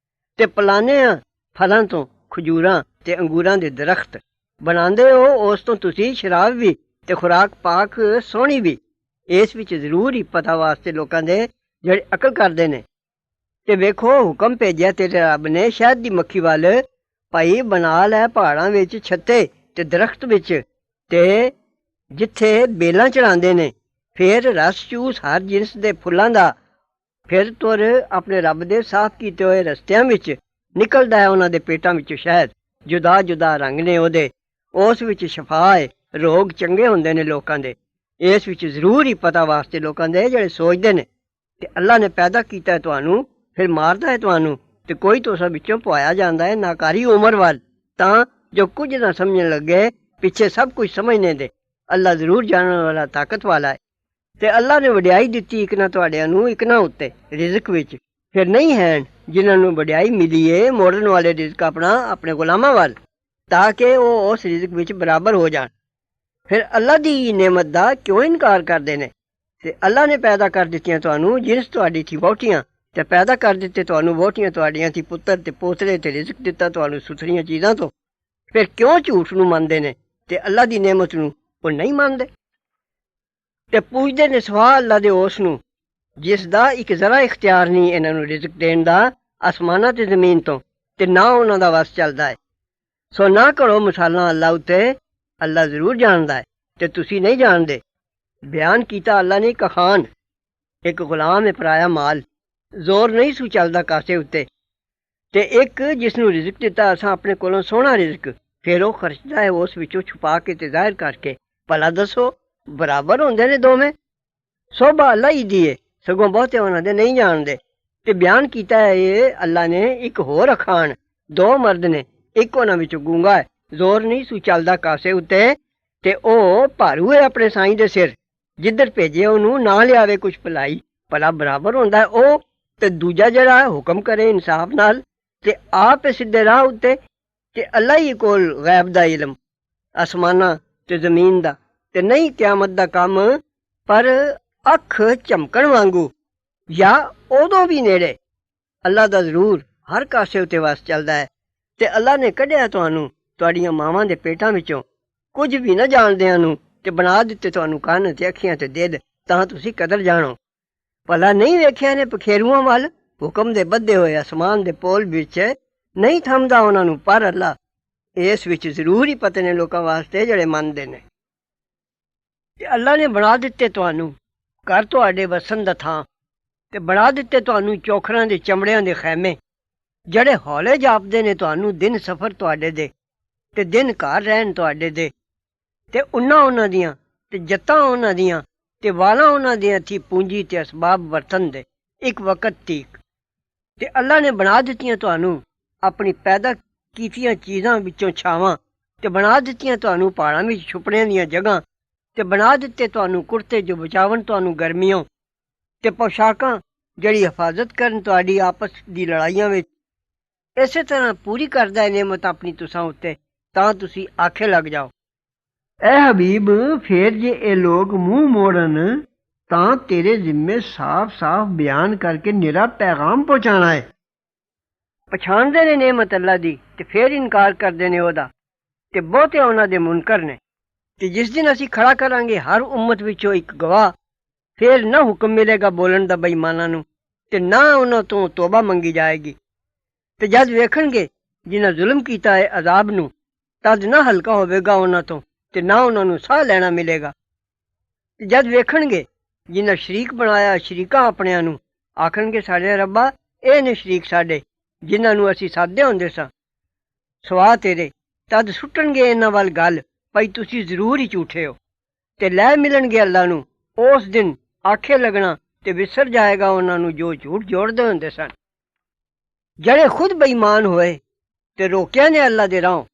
ਤੇ ਪਲਾਨੇ ਫਲਾਂ ਤੋਂ ਖਜੂਰਾਂ ਤੇ ਅੰਗੂਰਾਂ ਦੇ ਦਰਖਤ, ਬਣਾਉਂਦੇ ਹੋ ਉਸ ਤੋਂ ਤੁਸੀਂ ਸ਼ਰਾਬ ਵੀ ਤੇ ਖੁਰਾਕ ਪਾਕ ਸੋਹਣੀ ਵੀ। ਇਸ ਵਿੱਚ ਜ਼ਰੂਰ ਹੀ ਪਤਾ ਵਾਸਤੇ ਲੋਕਾਂ ਦੇ ਜਿਹੜੇ ਅਕਲ ਕਰਦੇ ਨੇ। ਤੇ ਵੇਖੋ ਹੁਕਮ ਭੇਜਿਆ ਤੇਰੇ ਰੱਬ ਨੇ ਸ਼ਹਿਦ ਦੀ ਮੱਖੀ ਵੱਲ, ਭਾਈ ਬਣਾ ਲੈ ਪਹਾੜਾਂ ਵਿੱਚ ਛੱਤੇ ਤੇ ਦਰਖਤ ਵਿੱਚ, ਤੇ ਜਿੱਥੇ ਬੇਲਾਂ ਚੜਾਉਂਦੇ ਨੇ, ਫਿਰ ਰਸ ਚੂਸ ਹਰ ਜਿਨਸ ਦੇ ਫੁੱਲਾਂ ਦਾ। ਫਿਰ ਤੁਰ ਆਪਣੇ ਰੱਬ ਦੇ ਸਾਫ਼ ਕੀਤੇ ਹੋਏ ਰਸਤਿਆਂ ਵਿੱਚ, ਨਿਕਲਦਾ ਹੈ ਉਹਨਾਂ ਦੇ ਪੇਟਾਂ ਵਿੱਚੋਂ ਸ਼ਹਿਦ, ਜੁਦਾ ਜੁਦਾ ਰੰਗ ਨੇ ਉਹਦੇ। ਉਸ ਵਿੱਚ ਸ਼ਫਾ ਹੈ, ਰੋਗ ਚੰਗੇ ਹੁੰਦੇ ਨੇ ਲੋਕਾਂ ਦੇ। ਇਸ ਵਿੱਚ ਜ਼ਰੂਰ ਹੀ ਪਤਾ ਵਾਸਤੇ ਲੋਕਾਂ ਦੇ ਜਿਹੜੇ ਸੋਚਦੇ ਨੇ। ਤੇ ਅੱਲਾ ਨੇ ਪੈਦਾ ਕੀਤਾ ਹੈ ਤੁਹਾਨੂੰ, ਫਿਰ ਮਾਰਦਾ ਹੈ ਤੁਹਾਨੂੰ, ਤੇ ਕੋਈ ਤੁਸਾਂ ਵਿੱਚੋਂ ਪਵਾਇਆ ਜਾਂਦਾ ਹੈ ਨਾਕਾਰੀ ਉਮਰ ਵੱਲ, ਤਾਂ ਜੋ ਕੁਝ ਨਾ ਸਮਝਣ ਲੱਗੇ ਪਿੱਛੇ ਸਭ ਕੁਝ ਸਮਝਣੇ ਦੇ। ਅੱਲਾ ਜ਼ਰੂਰ ਜਾਣਨ ਵਾਲਾ ਤਾਕਤ ਵਾਲਾ ਹੈ। ਤੇ ਅੱਲਾ ਨੇ ਵਡਿਆਈ ਦਿੱਤੀ ਇੱਕ ਨਾ ਤੁਹਾਡਿਆਂ ਨੂੰ ਇੱਕ ਨਾ ਉੱਤੇ ਰਿਜ਼ਕ ਵਿੱਚ। ਫਿਰ ਨਹੀਂ ਹੈ ਜਿਨ੍ਹਾਂ ਨੂੰ ਵਡਿਆਈ ਮਿਲੀ ਏ ਮੋੜਨ ਵਾਲੇ ਰਿਜ਼ਕ ਆਪਣਾ ਆਪਣੇ ਗੁਲਾਮਾਂ ਵੱਲ, ਤਾਂ ਕਿ ਉਹ ਉਸ ਰਿਜ਼ਕ ਵਿੱਚ ਬਰਾਬਰ ਹੋ ਜਾਣ। ਫਿਰ ਅੱਲਾ ਦੀ ਨੇਮਤ ਦਾ ਕਿਉਂ ਇਨਕਾਰ ਕਰਦੇ ਨੇ? ਤੇ ਅੱਲਾ ਨੇ ਪੈਦਾ ਕਰ ਦਿੱਤੀਆਂ ਤੁਹਾਨੂੰ ਜਿਨਸ ਤੁਹਾਡੀ ਥੀ ਵਹੁਟੀਆਂ, ਤੇ ਪੈਦਾ ਕਰ ਦਿੱਤੇ ਤੁਹਾਨੂੰ ਵਹੁਟੀਆਂ ਤੁਹਾਡੀਆਂ ਥੀ ਪੁੱਤਰ ਤੇ ਪੋਤਰੇ, ਤੇ ਰਿਜ਼ਕ ਦਿੱਤਾ ਤੁਹਾਨੂੰ ਸੁਥਰੀਆਂ ਚੀਜ਼ਾਂ ਤੋਂ। ਫਿਰ ਕਿਉਂ ਝੂਠ ਨੂੰ ਮੰਨਦੇ ਨੇ ਤੇ ਅੱਲਾ ਦੀ ਨੇਮਤ ਨੂੰ ਉਹ ਨਹੀਂ ਮੰਨਦੇ? ਤੇ ਪੁੱਛਦੇ ਨੇ ਸਵਾ ਅੱਲਾ ਦੇ ਉਸ ਨੂੰ ਜਿਸ ਦਾ ਇੱਕ ਜ਼ਰਾ ਇਖਤਿਆਰ ਨਹੀਂ ਇਹਨਾਂ ਨੂੰ ਰਿਜ਼ਕ ਦੇਣ ਦਾ ਆਸਮਾਨਾਂ ਤੇ ਜ਼ਮੀਨ ਤੋਂ, ਤੇ ਨਾ ਉਹਨਾਂ ਦਾ ਵਸ ਚੱਲਦਾ ਹੈ। ਸੋ ਨਾ ਕਰੋ ਮਿਸਾਲਾਂ ਅੱਲਾ ਉੱਤੇ, ਅੱਲਾ ਜ਼ਰੂਰ ਜਾਣਦਾ ਹੈ ਤੇ ਤੁਸੀਂ ਨਹੀਂ ਜਾਣਦੇ। ਬਿਆਨ ਕੀਤਾ ਅੱਲਾ ਨੇ ਇੱਕ ਖਾਨ, ਇੱਕ ਗੁਲਾਮ ਹੈ ਪਰਾਇਆ ਮਾਲ, ਜ਼ੋਰ ਨਹੀਂ ਸੂ ਚੱਲਦਾ ਕਾਸੇ ਉੱਤੇ। ਤੇ ਇੱਕ ਜਿਸ ਨੂੰ ਰਿਜ਼ਕ ਦਿੱਤਾ ਅਸਾਂ ਆਪਣੇ ਕੋਲੋਂ ਸੋਹਣਾ ਰਿਜ਼ਕ, ਫਿਰ ਉਹ ਖਰਚਦਾ ਹੈ ਉਸ ਵਿੱਚੋਂ ਛੁਪਾ ਕੇ ਤੇ ਜ਼ਾਹਿਰ ਕਰਕੇ। ਭਲਾ ਦੱਸੋ ਬਰਾਬਰ ਹੁੰਦੇ ਨੇ ਦੋਵੇਂ? ਸੋਭਾ ਅੱਲਾ ਹੀ ਦੀ ਏ, ਸਗੋਂ ਬਹੁਤੇ ਉਹਨਾਂ ਦੇ ਨਹੀਂ ਜਾਣਦੇ। ਤੇ ਬਿਆਨ ਕੀਤਾ ਹੈ ਇਹ ਅੱਲਾ ਨੇ ਇੱਕ ਹੋਰ ਅਖਾਣ, ਦੋ ਮਰਦ ਨੇ, ਇੱਕ ਉਹਨਾਂ ਵਿੱਚੋਂ ਗੂੰਗਾ ਹੈ, ਜ਼ੋਰ ਨਹੀਂ ਸੂ ਚੱਲਦਾ ਕਾਸੇ ਉੱਤੇ, ਤੇ ਉਹ ਭਾਰੂ ਹੈ ਆਪਣੇ ਸਾਈਂ ਦੇ ਸਿਰ, ਜਿੱਧਰ ਭੇਜੇ ਉਹਨੂੰ ਨਾ ਲਿਆਵੇ ਕੁਛ ਭਲਾਈ। ਭਲਾ ਬਰਾਬਰ ਹੁੰਦਾ ਉਹ ਤੇ ਦੂਜਾ ਜਿਹੜਾ ਹੁਕਮ ਕਰੇ ਇਨਸਾਫ ਨਾਲ ਤੇ ਆਪ ਸਿੱਧੇ ਰਾਹ ਉੱਤੇ? ਤੇ ਅੱਲਾ ਹੀ ਕੋਲ ਗੈਬ ਦਾ ਇਲਮ ਆਸਮਾਨਾਂ ਤੇ ਜ਼ਮੀਨ ਦਾ, ਤੇ ਨਹੀਂ ਕਿਆਮਤ ਦਾ ਕੰਮ, ਪਰ ਅੱਖ ਝਮਕਣ ਵਾਂਗੂ ਜਾਂ ਉਦੋਂ ਵੀ ਨੇੜੇ। ਅੱਲਾ ਦਾ ਜ਼ਰੂਰ ਹਰ ਕਾਸੇ ਉੱਤੇ ਵਸ ਚੱਲਦਾ ਹੈ। ਤੇ ਅੱਲਾ ਨੇ ਕੱਢਿਆ ਤੁਹਾਨੂੰ ਤੁਹਾਡੀਆਂ ਮਾਵਾਂ ਦੇ ਪੇਟਾਂ ਵਿੱਚੋਂ ਕੁਝ ਵੀ ਨਾ ਜਾਣਦਿਆਂ ਨੂੰ, ਤੇ ਬਣਾ ਦਿੱਤੇ ਤੁਹਾਨੂੰ ਕੰਨ ਤੇ ਅੱਖੀਆਂ ਤੇ ਦਿਲ, ਤਾਂ ਤੁਸੀਂ ਕਦਰ ਜਾਣੋ। ਭਲਾ ਨਹੀਂ ਵੇਖਿਆ ਨੇ ਪਖੇਰੂਆਂ ਵੱਲ, ਹੁਕਮ ਦੇ ਬੱਧੇ ਹੋਏ ਅਸਮਾਨ ਦੇ ਪੋਲ ਵਿੱਚ ਨਹੀਂ ਥੰਮਦਾ ਉਹਨਾਂ ਨੂੰ, ਪਰ ਅੱਲਾ ਇਸ ਵਿੱਚ ਜ਼ਰੂਰ ਹੀ ਪਤੇ ਨੇ ਲੋਕਾਂ ਵਾਸਤੇ ਜਿਹੜੇ ਮੰਨਦੇ ਨੇ। ਤੇ ਅੱਲਾ ਨੇ ਬਣਾ ਦਿੱਤੇ ਤੁਹਾਨੂੰ ਘਰ ਤੁਹਾਡੇ ਵਸਣ ਦਾ ਥਾਂ, ਤੇ ਬਣਾ ਦਿੱਤੇ ਤੁਹਾਨੂੰ ਚੋਖਰਾਂ ਦੇ ਚਮੜਿਆਂ ਦੇ ਖੈਮੇ, ਜਿਹੜੇ ਹੌਲੇ ਜਾਪਦੇ ਨੇ ਤੁਹਾਨੂੰ ਦਿਨ ਸਫ਼ਰ ਤੁਹਾਡੇ ਦੇ, ਤੇ ਦਿਨ ਘਰ ਰਹਿਣ ਤੁਹਾਡੇ ਦੇ। ਤੇ ਉਹਨਾਂ ਦੀਆਂ ਤੇ ਜੱਤਾਂ ਉਹਨਾਂ ਦੀਆਂ ਤੇ ਵਾਲਾਂ ਉਹਨਾਂ ਦੀਆਂ ਥੀ ਪੂੰਜੀ ਤੇ ਅਸਬਾਬ ਵਰਤਨ ਦੇ ਇੱਕ ਵਕਤ ਤੀਕ। ਤੇ ਅੱਲਾ ਨੇ ਬਣਾ ਦਿੱਤੀਆਂ ਤੁਹਾਨੂੰ ਆਪਣੀ ਪੈਦਾ ਕੀਤੀਆਂ ਚੀਜ਼ਾਂ ਵਿੱਚੋਂ ਛਾਵਾਂ, ਤੇ ਬਣਾ ਦਿੱਤੀਆਂ ਤੁਹਾਨੂੰ ਪਹਾੜਾਂ ਵਿੱਚ ਛੁਪਣਿਆਂ ਦੀਆਂ ਜਗ੍ਹਾ, ਤੇ ਬਣਾ ਦਿੱਤੇ ਤੁਹਾਨੂੰ ਕੁੜਤੇ ਜੋ ਬਚਾਵਣ ਤੁਹਾਨੂੰ ਗਰਮੀਆਂ, ਤੇ ਪੋਸ਼ਾਕਾਂ ਜਿਹੜੀ ਹਿਫਾਜ਼ਤ ਕਰਨ ਤੁਹਾਡੀ ਆਪਸ ਦੀ ਲੜਾਈਆਂ ਵਿੱਚ। ਇਸੇ ਤਰ੍ਹਾਂ ਪੂਰੀ ਕਰਦਾ ਹੈ ਨੇਮਤ ਆਪਣੀ ਤੁਸਾਂ ਉੱਤੇ, ਤਾਂ ਤੁਸੀਂ ਆਖੇ ਲੱਗ ਜਾਓ। ਐ ਹਬੀਬ, ਫੇਰ ਜੇ ਇਹ ਲੋਕ ਮੂੰਹ ਮੋੜਨ ਤਾਂ ਤੇਰੇ ਜ਼ਿੰਮੇ ਸਾਫ਼-ਸਾਫ਼ ਬਿਆਨ ਕਰਕੇ ਨਿਰਾ ਪੈਗਾਮ ਪਹੁੰਚਾਣਾ ਹੈ। ਪਛਾਣਦੇ ਨੇ ਨੇਮਤ ਅੱਲਾ ਦੀ ਤੇ ਫੇਰ ਇਨਕਾਰ ਕਰਦੇ ਨੇ ਉਹਦਾ, ਤੇ ਬਹੁਤੇ ਉਹਨਾਂ ਦੇ ਮੁਨਕਰ ਨੇ। ਤੇ ਜਿਸ ਦਿਨ ਅਸੀਂ ਖੜਾ ਕਰਾਂਗੇ ਹਰ ਉਮਤ ਵਿੱਚੋਂ ਇੱਕ ਗਵਾਹ, ਫੇਰ ਨਾ ਹੁਕਮ ਮਿਲੇਗਾ ਬੋਲਣ ਦਾ ਬੇਈਮਾਨਾਂ ਨੂੰ, ਤੇ ਨਾ ਉਹਨਾਂ ਤੋਂ ਤੋਬਾ ਮੰਗੀ ਜਾਏਗੀ। ਤੇ ਜਦ ਵੇਖਣਗੇ ਜਿਨ੍ਹਾਂ ਜ਼ੁਲਮ ਕੀਤਾ ਹੈ ਅਜ਼ਾਬ ਨੂੰ, ਤਦ ਨਾ ਹਲਕਾ ਹੋਵੇਗਾ ਉਹਨਾਂ ਤੋਂ, ਤੇ ਨਾ ਉਹਨਾਂ ਨੂੰ ਸਾਹ ਲੈਣਾ ਮਿਲੇਗਾ। ਤੇ ਜਦ ਵੇਖਣਗੇ ਜਿਨ੍ਹਾਂ ਸ਼ਰੀਕ ਬਣਾਇਆ ਸ਼ਰੀਕਾਂ ਆਪਣਿਆਂ ਨੂੰ, ਆਖਣਗੇ ਸਾਡੇ ਰੱਬਾ ਇਹ ਨੇ ਸ਼ਰੀਕ ਸਾਡੇ ਜਿਨ੍ਹਾਂ ਨੂੰ ਅਸੀਂ ਸਾਧੇ ਹੁੰਦੇ ਸਾਂ ਸਵਾ ਤੇਰੇ। ਤਦ ਸੁੱਟਣਗੇ ਇਹਨਾਂ ਵੱਲ ਗੱਲ, ਭਾਈ ਤੁਸੀਂ ਜ਼ਰੂਰ ਹੀ ਝੂਠੇ ਹੋ। ਤੇ ਲੈ ਮਿਲਣਗੇ ਅੱਲਾ ਨੂੰ ਉਸ ਦਿਨ ਆਖੇ ਲੱਗਣਾ ਤੇ ਵਿਸਰ ਜਾਏਗਾ ਉਹਨਾਂ ਨੂੰ ਜੋ ਝੂਠ ਜੋੜਦੇ ਹੁੰਦੇ ਸਨ। ਜਿਹੜੇ ਖੁਦ ਬੇਈਮਾਨ ਹੋਏ ਤੇ ਰੋਕਿਆ ਨੇ ਅੱਲਾ ਦੇ ਰਾਹੋਂ,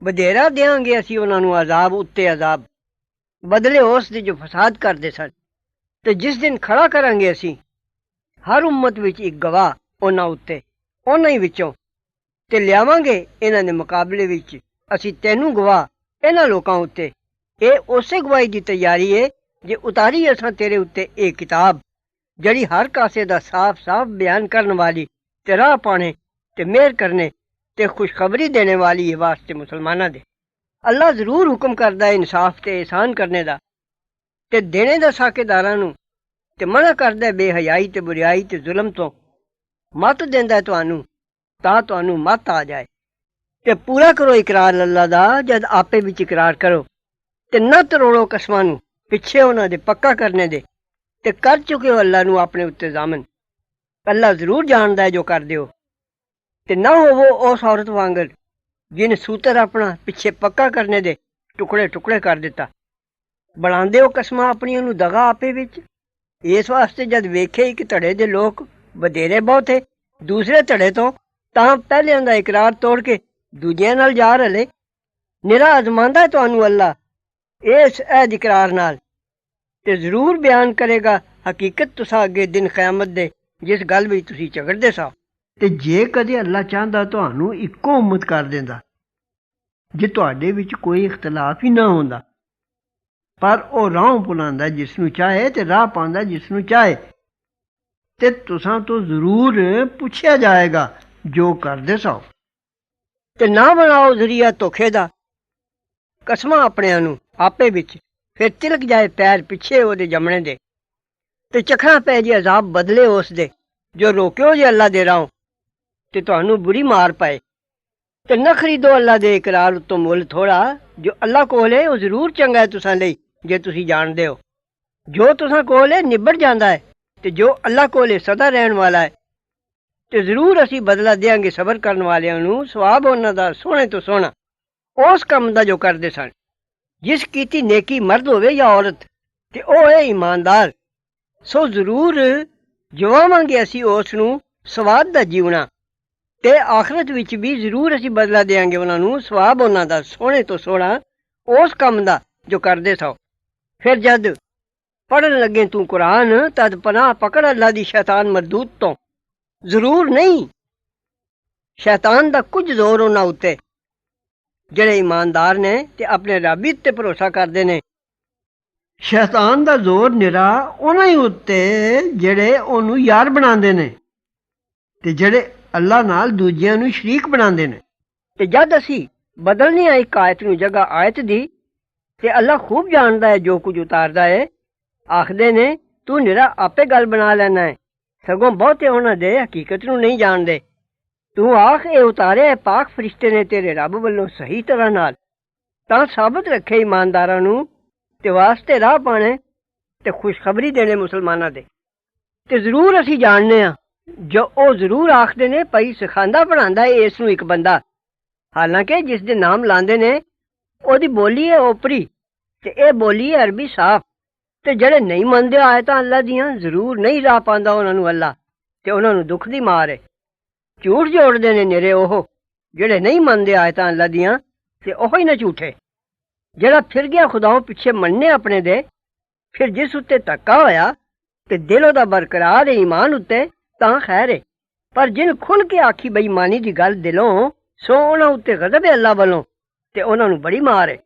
ਵਧੇਰਾ ਦਿਆਂਗੇ ਅਸੀਂ ਉਹਨਾਂ ਨੂੰ ਅਜ਼ਾਬ ਉੱਤੇ ਅਜ਼ਾਬ, ਬਦਲੇ ਉਸ ਦੇ ਜੋ ਫਸਾਦ ਕਰਦੇ ਸਨ। ਤੇ ਜਿਸ ਦਿਨ ਖੜਾ ਕਰਾਂਗੇ ਅਸੀਂ ਹਰ ਉਮਤ ਵਿੱਚ ਇੱਕ ਗਵਾਹ ਉਹਨਾਂ ਉੱਤੇ, ਉਹਨਾਂ ਹੀ ਵਿੱਚੋਂ, ਤੇ ਲਿਆਵਾਂਗੇ ਇਹਨਾਂ ਦੇ ਮੁਕਾਬਲੇ ਵਿੱਚ ਅਸੀਂ ਤੈਨੂੰ ਗਵਾਹ ਇਹਨਾਂ ਲੋਕਾਂ ਉੱਤੇ। ਇਹ ਉਸੇ ਗਵਾਹੀ ਦੀ ਤਿਆਰੀ ਏ ਜੇ ਉਤਾਰੀ ਅਸਾਂ ਤੇਰੇ ਉੱਤੇ ਇਹ ਕਿਤਾਬ, ਜਿਹੜੀ ਹਰ ਕਾਸੇ ਦਾ ਸਾਫ਼ ਸਾਫ਼ ਬਿਆਨ ਕਰਨ ਵਾਲੀ ਤੇ ਰਾਹ ਪਾਣੇ ਤੇ ਮਿਹਰ ਕਰਨੇ ਤੇ ਖੁਸ਼ਖਬਰੀ ਦੇਣੇ ਵਾਲੀ ਹੈ ਵਾਸਤੇ ਮੁਸਲਮਾਨਾਂ ਦੇ। ਅੱਲਾ ਜ਼ਰੂਰ ਹੁਕਮ ਕਰਦਾ ਹੈ ਇਨਸਾਫ ਤੇ ਇਹਸਾਨ ਕਰਨੇ ਦਾ ਤੇ ਦੇਣੇ ਦਾ ਸਾਕੇਦਾਰਾਂ ਨੂੰ, ਤੇ ਮਨਾ ਕਰਦਾ ਹੈ ਬੇਹਯਾਈ ਤੇ ਬੁਰਿਆਈ ਤੇ ਜ਼ੁਲਮ ਤੋਂ। ਮੱਤ ਦਿੰਦਾ ਹੈ ਤੁਹਾਨੂੰ ਤਾਂ ਤੁਹਾਨੂੰ ਮੱਤ ਆ ਜਾਏ। ਤੇ ਪੂਰਾ ਕਰੋ ਇਕਰਾਰ ਅੱਲਾ ਦਾ ਜਦ ਆਪੇ ਵਿੱਚ ਇਕਰਾਰ ਕਰੋ, ਤੇ ਨਾ ਤਰੋੜੋ ਕਸਮਾਂ ਨੂੰ ਪਿੱਛੇ ਉਹਨਾਂ ਦੇ ਪੱਕਾ ਕਰਨੇ ਦੇ, ਤੇ ਕਰ ਚੁੱਕੇ ਹੋ ਅੱਲਾ ਨੂੰ ਆਪਣੇ ਉੱਤੇ ਜ਼ਾਮਨ। ਅੱਲਾ ਜ਼ਰੂਰ ਜਾਣਦਾ ਹੈ ਜੋ ਕਰਦੇ ਹੋ। ਤੇ ਨਾ ਹੋਵੋ ਉਸ ਔਰਤ ਵਾਂਗਰ ਜਿਹਨੇ ਸੂਤਰ ਆਪਣਾ ਪਿੱਛੇ ਪੱਕਾ ਕਰਨੇ ਦੇ ਟੁਕੜੇ ਟੁਕੜੇ ਕਰ ਦਿੱਤਾ। ਬਣਾਉਂਦੇ ਹੋ ਕਸਮਾਂ ਆਪਣੀਆਂ ਨੂੰ ਦਗਾ ਆਪੇ ਵਿੱਚ, ਇਸ ਵਾਸਤੇ ਜਦ ਵੇਖੇ ਇੱਕ ਧੜੇ ਦੇ ਲੋਕ ਵਧੇਰੇ ਬਹੁਤੇ ਦੂਸਰੇ ਧੜੇ ਤੋਂ, ਤਾਂ ਪਹਿਲਿਆਂ ਦਾ ਇਕਰਾਰ ਤੋੜ ਕੇ ਦੂਜਿਆਂ ਨਾਲ ਜਾ ਰਲੇ। ਨਿਰਾ ਅਜ਼ਮਾਂਦਾ ਤੁਹਾਨੂੰ ਅੱਲਾ ਇਸ ਅਹਿਦ ਇਕਰਾਰ ਨਾਲ, ਤੇ ਜ਼ਰੂਰ ਬਿਆਨ ਕਰੇਗਾ ਹਕੀਕਤ ਤੁਸਾਂ ਅੱਗੇ ਦਿਨ ਕਿਆਮਤ ਦੇ, ਜਿਸ ਗੱਲ ਵਿੱਚ ਤੁਸੀਂ ਝਗੜਦੇ ਸਾਂ। ਤੇ ਜੇ ਕਦੇ ਅੱਲਾ ਚਾਹੁੰਦਾ ਤੁਹਾਨੂੰ ਇੱਕੋ ਉਮਤ ਕਰ ਦਿੰਦਾ, ਜੇ ਤੁਹਾਡੇ ਵਿੱਚ ਕੋਈ ਇਖਤਲਾਫ ਹੀ ਨਾ ਹੁੰਦਾ, ਪਰ ਉਹ ਰਾਹ ਭੁਲਾਉਂਦਾ ਜਿਸ ਨੂੰ ਚਾਹੇ ਤੇ ਰਾਹ ਪਾਉਂਦਾ ਜਿਸ ਨੂੰ ਚਾਹੇ, ਤੇ ਤੁਸਾਂ ਤੋਂ ਜ਼ਰੂਰ ਪੁੱਛਿਆ ਜਾਏਗਾ ਜੋ ਕਰਦੇ ਸੋ। ਤੇ ਨਾ ਬਣਾਓ ਜ਼ਰੀਆ ਧੋਖੇ ਦਾ ਕਸਮਾਂ ਆਪਣਿਆਂ ਨੂੰ ਆਪੇ ਵਿੱਚ, ਫਿਰ ਤਿਲਕ ਜਾਏ ਪੈਰ ਪਿੱਛੇ ਉਹਦੇ ਜਮਣੇ ਦੇ, ਤੇ ਚਖਣਾ ਪੈ ਜੇ ਅਜ਼ਾਬ ਬਦਲੇ ਉਸ ਦੇ ਜੋ ਰੋਕਿਓ ਜੇ ਅੱਲਾ ਦੇ ਰਾਹੋਂ, ਤੇ ਤੁਹਾਨੂੰ ਬੁਰੀ ਮਾਰ ਪਏ। ਤੇ ਨਾ ਖਰੀਦੋ ਅੱਲਾ ਦੇ ਇਕਰਾਰ ਉੱਤੋਂ ਮੁੱਲ ਥੋੜਾ, ਜੋ ਅੱਲਾ ਕੋਲ ਹੈ ਉਹ ਜ਼ਰੂਰ ਚੰਗਾ ਹੈ ਤੁਸਾਂ ਲਈ ਜੇ ਤੁਸੀਂ ਜਾਣਦੇ ਹੋ। ਜੋ ਤੁਸਾਂ ਕੋਲ ਹੈ ਨਿਬੜ ਜਾਂਦਾ ਹੈ, ਤੇ ਜੋ ਅੱਲਾ ਕੋਲ ਹੈ ਸਦਾ ਰਹਿਣ ਵਾਲਾ ਹੈ। ਤੇ ਜ਼ਰੂਰ ਅਸੀਂ ਬਦਲਾ ਦਿਆਂਗੇ ਸਬਰ ਕਰਨ ਵਾਲਿਆਂ ਨੂੰ ਸਵਾਬ ਉਹਨਾਂ ਦਾ ਸੋਹਣੇ ਤੋਂ ਸੋਹਣਾ ਉਸ ਕੰਮ ਦਾ ਜੋ ਕਰਦੇ ਸਨ। ਜਿਸ ਕੀਤੀ ਨੇਕੀ ਮਰਦ ਹੋਵੇ ਜਾਂ ਔਰਤ, ਤੇ ਉਹ ਹੈ ਇਮਾਨਦਾਰ, ਸੋ ਜ਼ਰੂਰ ਜਵਾਵਾਂਗੇ ਅਸੀਂ ਉਸ ਨੂੰ ਸਵਾਦ ਦਾ ਜੀਵਣਾ, ਤੇ ਆਖਰਤ ਵਿੱਚ ਵੀ ਜ਼ਰੂਰ ਅਸੀਂ ਬਦਲਾ ਦਿਆਂਗੇ ਉਹਨਾਂ ਨੂੰ ਸਵਾਬ ਉਹਨਾਂ ਦਾ ਸੋਹਣੇ ਤੋਂ ਸੋਹਣਾ ਉਸ ਕੰਮ ਦਾ ਜੋ ਕਰਦੇ ਸੋ। ਫਿਰ ਜਦ ਪੜ੍ਹਨ ਲੱਗੇ ਤੂੰ ਕੁਰਾਨ, ਤਦ ਪਨਾਹ ਪਕੜ ਅੱਲਾ ਦੀ ਸ਼ੈਤਾਨ ਮਰਦੂਦ ਤੋਂ। ਜ਼ਰੂਰ ਨਹੀਂ, ਸ਼ੈਤਾਨ ਦਾ ਕੁਝ ਜ਼ੋਰ ਉਹਨਾਂ ਉੱਤੇ ਜਿਹੜੇ ਇਮਾਨਦਾਰ ਨੇ ਤੇ ਆਪਣੇ ਰੱਬ ਉੱਤੇ ਭਰੋਸਾ ਕਰਦੇ ਨੇ। ਸ਼ੈਤਾਨ ਦਾ ਜ਼ੋਰ ਨਿਰਾ ਉਹਨਾਂ ਹੀ ਉੱਤੇ ਜਿਹੜੇ ਉਹਨੂੰ ਯਾਰ ਬਣਾਉਂਦੇ ਨੇ, ਤੇ ਜਿਹੜੇ ਅੱਲਾ ਨਾਲ ਦੂਜਿਆਂ ਨੂੰ ਸ਼ਰੀਕ ਬਣਾਉਂਦੇ ਨੇ। ਤੇ ਜਦ ਅਸੀਂ ਬਦਲਨੀ ਆ ਇੱਕ ਆਇਤ ਨੂੰ ਜਗ੍ਹਾ ਆਇਤ ਦੀ, ਤੇ ਅੱਲਾ ਖੂਬ ਜਾਣਦਾ ਹੈ ਜੋ ਕੁਝ ਉਤਾਰਦਾ ਹੈ। ਆਖਦੇ ਨੇ ਤੂੰ ਨਿਰਾ ਆਪੇ ਗੱਲ ਬਣਾ ਲੈਣਾ ਹੈ, ਸਗੋਂ ਬਹੁਤੇ ਉਹਨਾਂ ਦੇ ਹਕੀਕਤ ਨੂੰ ਨਹੀਂ ਜਾਣਦੇ। ਤੂੰ ਆਖ ਇਹ ਉਤਾਰੇ ਪਾਕ ਫਰਿਸ਼ਤੇ ਨੇ ਤੇਰੇ ਰੱਬ ਵੱਲੋਂ ਸਹੀ ਤਰ੍ਹਾਂ ਨਾਲ, ਤਾਂ ਸਾਬਤ ਰੱਖੇ ਇਮਾਨਦਾਰਾਂ ਨੂੰ ਤੇ ਵਾਸਤੇ ਰਾਹ ਪਾਣੇ ਤੇ ਖੁਸ਼ਖਬਰੀ ਦੇਣੇ ਮੁਸਲਮਾਨਾਂ ਦੇ। ਤੇ ਜ਼ਰੂਰ ਅਸੀਂ ਜਾਣਦੇ ਹਾਂ ਜੋ ਉਹ ਜ਼ਰੂਰ ਆਖਦੇ ਨੇ ਪਈ ਸਿਖਾਉਂਦਾ ਪੜ੍ਹਾਉਂਦਾ ਹੈ ਇਸ ਨੂੰ ਇੱਕ ਬੰਦਾ, ਹਾਲਾਂਕਿ ਜਿਸ ਦੇ ਨਾਮ ਲਾਉਂਦੇ ਨੇ ਉਹਦੀ ਬੋਲੀ ਹੈ ਓਪਰੀ, ਤੇ ਇਹ ਬੋਲੀ ਹੈ ਅਰਬੀ ਸਾਫ਼। ਤੇ ਜਿਹੜੇ ਨਹੀਂ ਮੰਨਦੇ ਆਇਤਾਂ ਅੱਲਾ ਦੀਆਂ, ਜ਼ਰੂਰ ਨਹੀਂ ਰਾਹ ਪਾਉਂਦਾ ਉਹਨਾਂ ਨੂੰ ਅੱਲਾ, ਤੇ ਉਹਨਾਂ ਨੂੰ ਦੁੱਖ ਦੀ ਮਾਰ ਹੈ। ਝੂਠ ਜੋੜਦੇ ਨੇ ਨਿਰੇ ਉਹ ਜਿਹੜੇ ਨਹੀਂ ਮੰਨਦੇ ਆਇਤਾਂ ਅੱਲਾ ਦੀਆਂ, ਤੇ ਉਹ ਹੀ ਨਾ ਝੂਠੇ। ਜਿਹੜਾ ਫਿਰ ਗਿਆ ਖੁਦਾਓਂ ਪਿੱਛੇ ਮੰਨੇ ਆਪਣੇ ਦੇ, ਫਿਰ ਜਿਸ ਉੱਤੇ ਧੱਕਾ ਹੋਇਆ ਤੇ ਦਿਲ ਉਹਦਾ ਬਰਕਰਾਰ ਹੈ ਈਮਾਨ ਉੱਤੇ, ਤਾਂ ਖੈਰ ਹੈ। ਪਰ ਜਿਨ ਖੁੱਲ ਕੇ ਆਖੀ ਬੇਈਮਾਨੀ ਦੀ ਗੱਲ ਦਿਲੋਂ, ਸੋ ਉਹਨਾਂ ਉੱਤੇ ਗਜ਼ਬ ਹੈ ਅੱਲਾ ਵੱਲੋਂ, ਤੇ ਉਹਨਾਂ ਨੂੰ ਬੜੀ ਮਾਰ ਹੈ।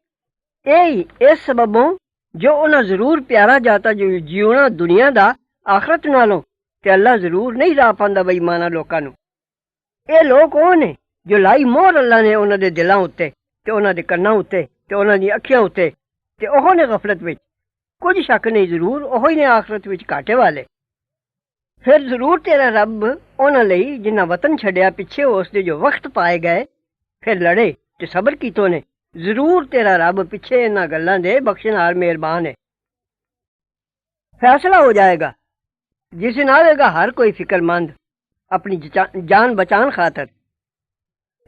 ਇਹ ਇਸ ਸਬਬੋਂ ਜੋ ਉਹਨਾਂ ਜ਼ਰੂਰ ਪਿਆਰਾ ਜਾਤਾ ਜਿਉਣਾ ਦੁਨੀਆ ਦਾ ਆਖਰਤ ਨਾਲੋਂ, ਤੇ ਅੱਲਾ ਜ਼ਰੂਰ ਨਹੀਂ ਰਾਹ ਪਾਉਂਦਾ ਬੇਈਮਾਨਾਂ ਲੋਕਾਂ ਨੂੰ। ਇਹ ਲੋਕ ਉਹ ਨੇ ਜੋ ਲਾਈ ਮੋਹਰ ਅੱਲਾ ਨੇ ਉਹਨਾਂ ਦੇ ਦਿਲਾਂ ਉੱਤੇ, ਤੇ ਉਹਨਾਂ ਦੇ ਕੰਨਾਂ ਉੱਤੇ, ਤੇ ਉਹਨਾਂ ਦੀਆਂ ਅੱਖੀਆਂ ਉੱਤੇ, ਤੇ ਉਹ ਨੇ ਗਫਲਤ ਵਿੱਚ। ਕੁਝ ਸ਼ੱਕ ਨਹੀਂ, ਜ਼ਰੂਰ ਉਹ ਹੀ ਨੇ ਆਖਰਤ ਵਿੱਚ ਘਾਟੇ ਵਾਲੇ। ਫਿਰ ਜ਼ਰੂਰ ਤੇਰਾ ਰੱਬ ਉਹਨਾਂ ਲਈ ਜਿਨ੍ਹਾਂ ਵਤਨ ਛੱਡਿਆ ਪਿੱਛੇ ਉਸ ਦੇ ਜੋ ਵਕਤ ਪਾਏ ਗਏ, ਫਿਰ ਲੜੇ ਤੇ ਸਬਰ ਕੀਤੋ ਨੇ, ਜ਼ਰੂਰ ਤੇਰਾ ਰੱਬ ਪਿੱਛੇ ਇਹਨਾਂ ਗੱਲਾਂ ਦੇ ਬਖਸ਼ਣਹਾਰ ਮਿਹਰਬਾਨ ਹੈ। ਫੈਸਲਾ ਹੋ ਜਾਏਗਾ ਜਿਸ ਨਾਲ ਆਵੇਗਾ ਹਰ ਕੋਈ ਫਿਕਰਮੰਦ ਆਪਣੀ ਜਾਨ ਬਚਾਉਣ ਖਾਤਰ,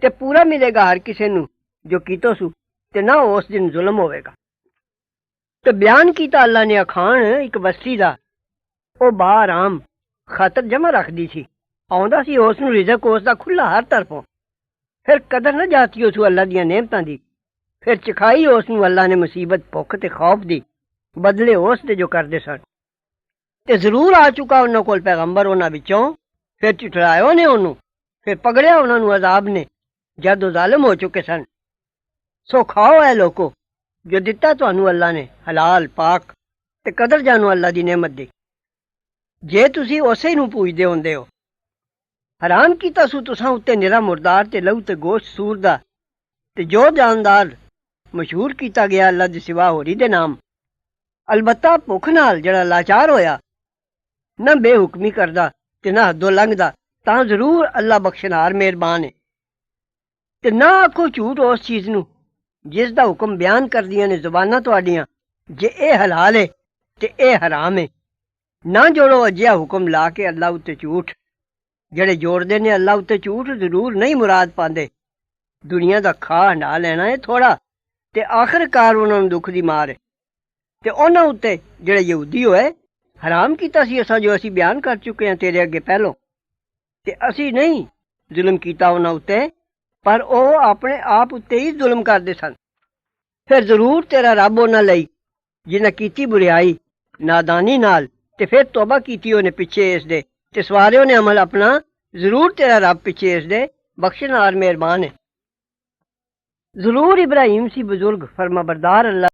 ਤੇ ਪੂਰਾ ਮਿਲੇਗਾ ਹਰ ਕਿਸੇ ਨੂੰ ਜੋ ਕੀਤੋ ਸੂ, ਤੇ ਨਾ ਉਸ ਦਿਨ ਜ਼ੁਲਮ ਹੋਵੇਗਾ। ਤੇ ਬਿਆਨ ਕੀਤਾ ਅੱਲਾ ਨੇ ਅਖਾਣ ਇੱਕ ਬਸਤੀ ਦਾ। ਉਹ ਬਾਰਾਮ ਖਾਤਰ ਜਮਾ ਰੱਖਦੀ ਸੀ, ਆਉਂਦਾ ਸੀ ਉਸ ਨੂੰ ਰਿਜ਼ਕ ਉਸ ਦਾ ਖੁੱਲਾ ਹਰ ਤਰਫੋਂ। ਫਿਰ ਕਦਰ ਨਾ ਜਾਤੀ ਉਸ ਅੱਲਾ ਦੀਆਂ ਨਿਅਮਤਾਂ ਦੀ, ਫਿਰ ਚਖਾਈ ਉਸ ਨੂੰ ਅੱਲਾ ਨੇ ਮੁਸੀਬਤ ਭੁੱਖ ਤੇ ਖੌਫ ਦੀ, ਬਦਲੇ ਉਸ ਦੇ ਜੋ ਕਰਦੇ ਸਨ। ਤੇ ਜ਼ਰੂਰ ਆ ਚੁੱਕਾ ਉਹਨਾਂ ਕੋਲ ਪੈਗੰਬਰ ਉਹਨਾਂ ਵਿੱਚੋਂ, ਫਿਰ ਝੁਠਲਾਇਆ ਉਹਨੇ ਉਹਨੂੰ, ਫਿਰ ਪਕੜਿਆ ਉਹਨਾਂ ਨੂੰ ਅਜ਼ਾਬ ਨੇ ਜਦ ਉਹ ਜ਼ਾਲਿਮ ਹੋ ਚੁੱਕੇ ਸਨ। ਸੋ ਖਾਓ ਐ ਲੋਕੋ ਜੋ ਦਿੱਤਾ ਤੁਹਾਨੂੰ ਅੱਲਾ ਨੇ ਹਲਾਲ ਪਾਕ, ਤੇ ਕਦਰ ਜਾਣੋ ਅੱਲਾ ਦੀ ਨਿਅਮਤ ਦੀ, ਜੇ ਤੁਸੀਂ ਉਸੇ ਨੂੰ ਪੂਜਦੇ ਹੁੰਦੇ ਹੋ। ਹਰਾਮ ਕੀਤਾ ਸੂ ਤੁਸਾਂ ਉੱਤੇ ਨਿਰਾ ਮੁਰਦਾਰ ਤੇ ਲਹੂ ਤੇ ਗੋਸ਼ਤ ਸੂਰ ਦਾ, ਤੇ ਜੋ ਜਾਨਦਾਰ ਮਸ਼ਹੂਰ ਕੀਤਾ ਗਿਆ ਅੱਲਾ ਦੇ ਸਿਵਾ ਹੋਰੀ ਦੇ ਨਾਮ। ਅਲਬੱਤਾ ਭੁੱਖ ਨਾਲ ਜਿਹੜਾ ਲਾਚਾਰ ਹੋਇਆ, ਨਾ ਬੇਹੁਕਮੀ ਕਰਦਾ ਤੇ ਨਾ ਹੱਦੋਂ ਲੰਘਦਾ, ਤਾਂ ਜ਼ਰੂਰ ਅੱਲਾ ਬਖਸ਼ਨਾਰ ਮਿਹਰਬਾਨ ਹੈ। ਤੇ ਨਾ ਆਖੋ ਝੂਠ ਉਸ ਚੀਜ਼ ਨੂੰ ਜਿਸ ਦਾ ਹੁਕਮ ਬਿਆਨ ਕਰਦੀਆਂ ਨੇ ਜ਼ੁਬਾਨਾਂ ਤੁਹਾਡੀਆਂ, ਜੇ ਇਹ ਹਲਾਲ ਹੈ ਤੇ ਇਹ ਹਰਾਮ ਹੈ। ਨਾ ਜੋੜੋ ਅਜਿਹਾ ਹੁਕਮ ਲਾ ਕੇ ਅੱਲਾ ਉੱਤੇ ਝੂਠ। ਜਿਹੜੇ ਜੋੜਦੇ ਨੇ ਅੱਲਾ ਉੱਤੇ ਝੂਠ ਜ਼ਰੂਰ ਨਹੀਂ ਮੁਰਾਦ ਪਾਉਂਦੇ। ਦੁਨੀਆ ਦਾ ਖਾ ਹੰਡਾ ਲੈਣਾ ਹੈ ਥੋੜਾ, ਤੇ ਆਖਿਰਕਾਰ ਉਹਨਾਂ ਨੂੰ ਦੁੱਖ ਦੀ ਮਾਰ ਹੈ। ਤੇ ਉਹਨਾਂ ਉੱਤੇ ਜਿਹੜੇ ਯਹੂਦੀ ਹੋਏ ਹਰਾਮ ਕੀਤਾ ਸੀ ਅਸਾਂ, ਜੋ ਅਸੀਂ ਬਿਆਨ ਕਰ ਚੁੱਕੇ ਹਾਂ ਤੇਰੇ ਅੱਗੇ ਪਹਿਲੋਂ। ਤੇ ਅਸੀਂ ਨਹੀਂ ਜ਼ੁਲਮ ਕੀਤਾ ਉਹਨਾਂ ਉੱਤੇ, ਪਰ ਉਹ ਆਪਣੇ ਆਪ ਉੱਤੇ ਹੀ ਜ਼ੁਲਮ ਕਰਦੇ ਸਨ। ਫਿਰ ਜ਼ਰੂਰ ਤੇਰਾ ਰੱਬ ਉਹਨਾਂ ਲਈ ਜਿਹਨੇ ਕੀਤੀ ਬੁਰਿਆਈ ਨਾਦਾਨੀ ਨਾਲ, ਤੇ ਫਿਰ ਤੋਬਾ ਕੀਤੀ ਉਹਨੇ ਪਿੱਛੇ ਇਸ ਦੇ, ਤੇ ਸਵਾਰਿਓ ਨੇ ਅਮਲ ਆਪਣਾ, ਜ਼ਰੂਰ ਤੇਰਾ ਰੱਬ ਪਿੱਛੇ ਇਸ ਦੇ ਬਖਸ਼ਣਹਾਰ ਮਿਹਰਬਾਨ ਹੈ। ਜ਼ਰੂਰ ਇਬਰਾਹੀਮ ਸੀ ਬਜ਼ੁਰਗ ਫਰਮਾਬਰਦਾਰ ਅੱਲਾ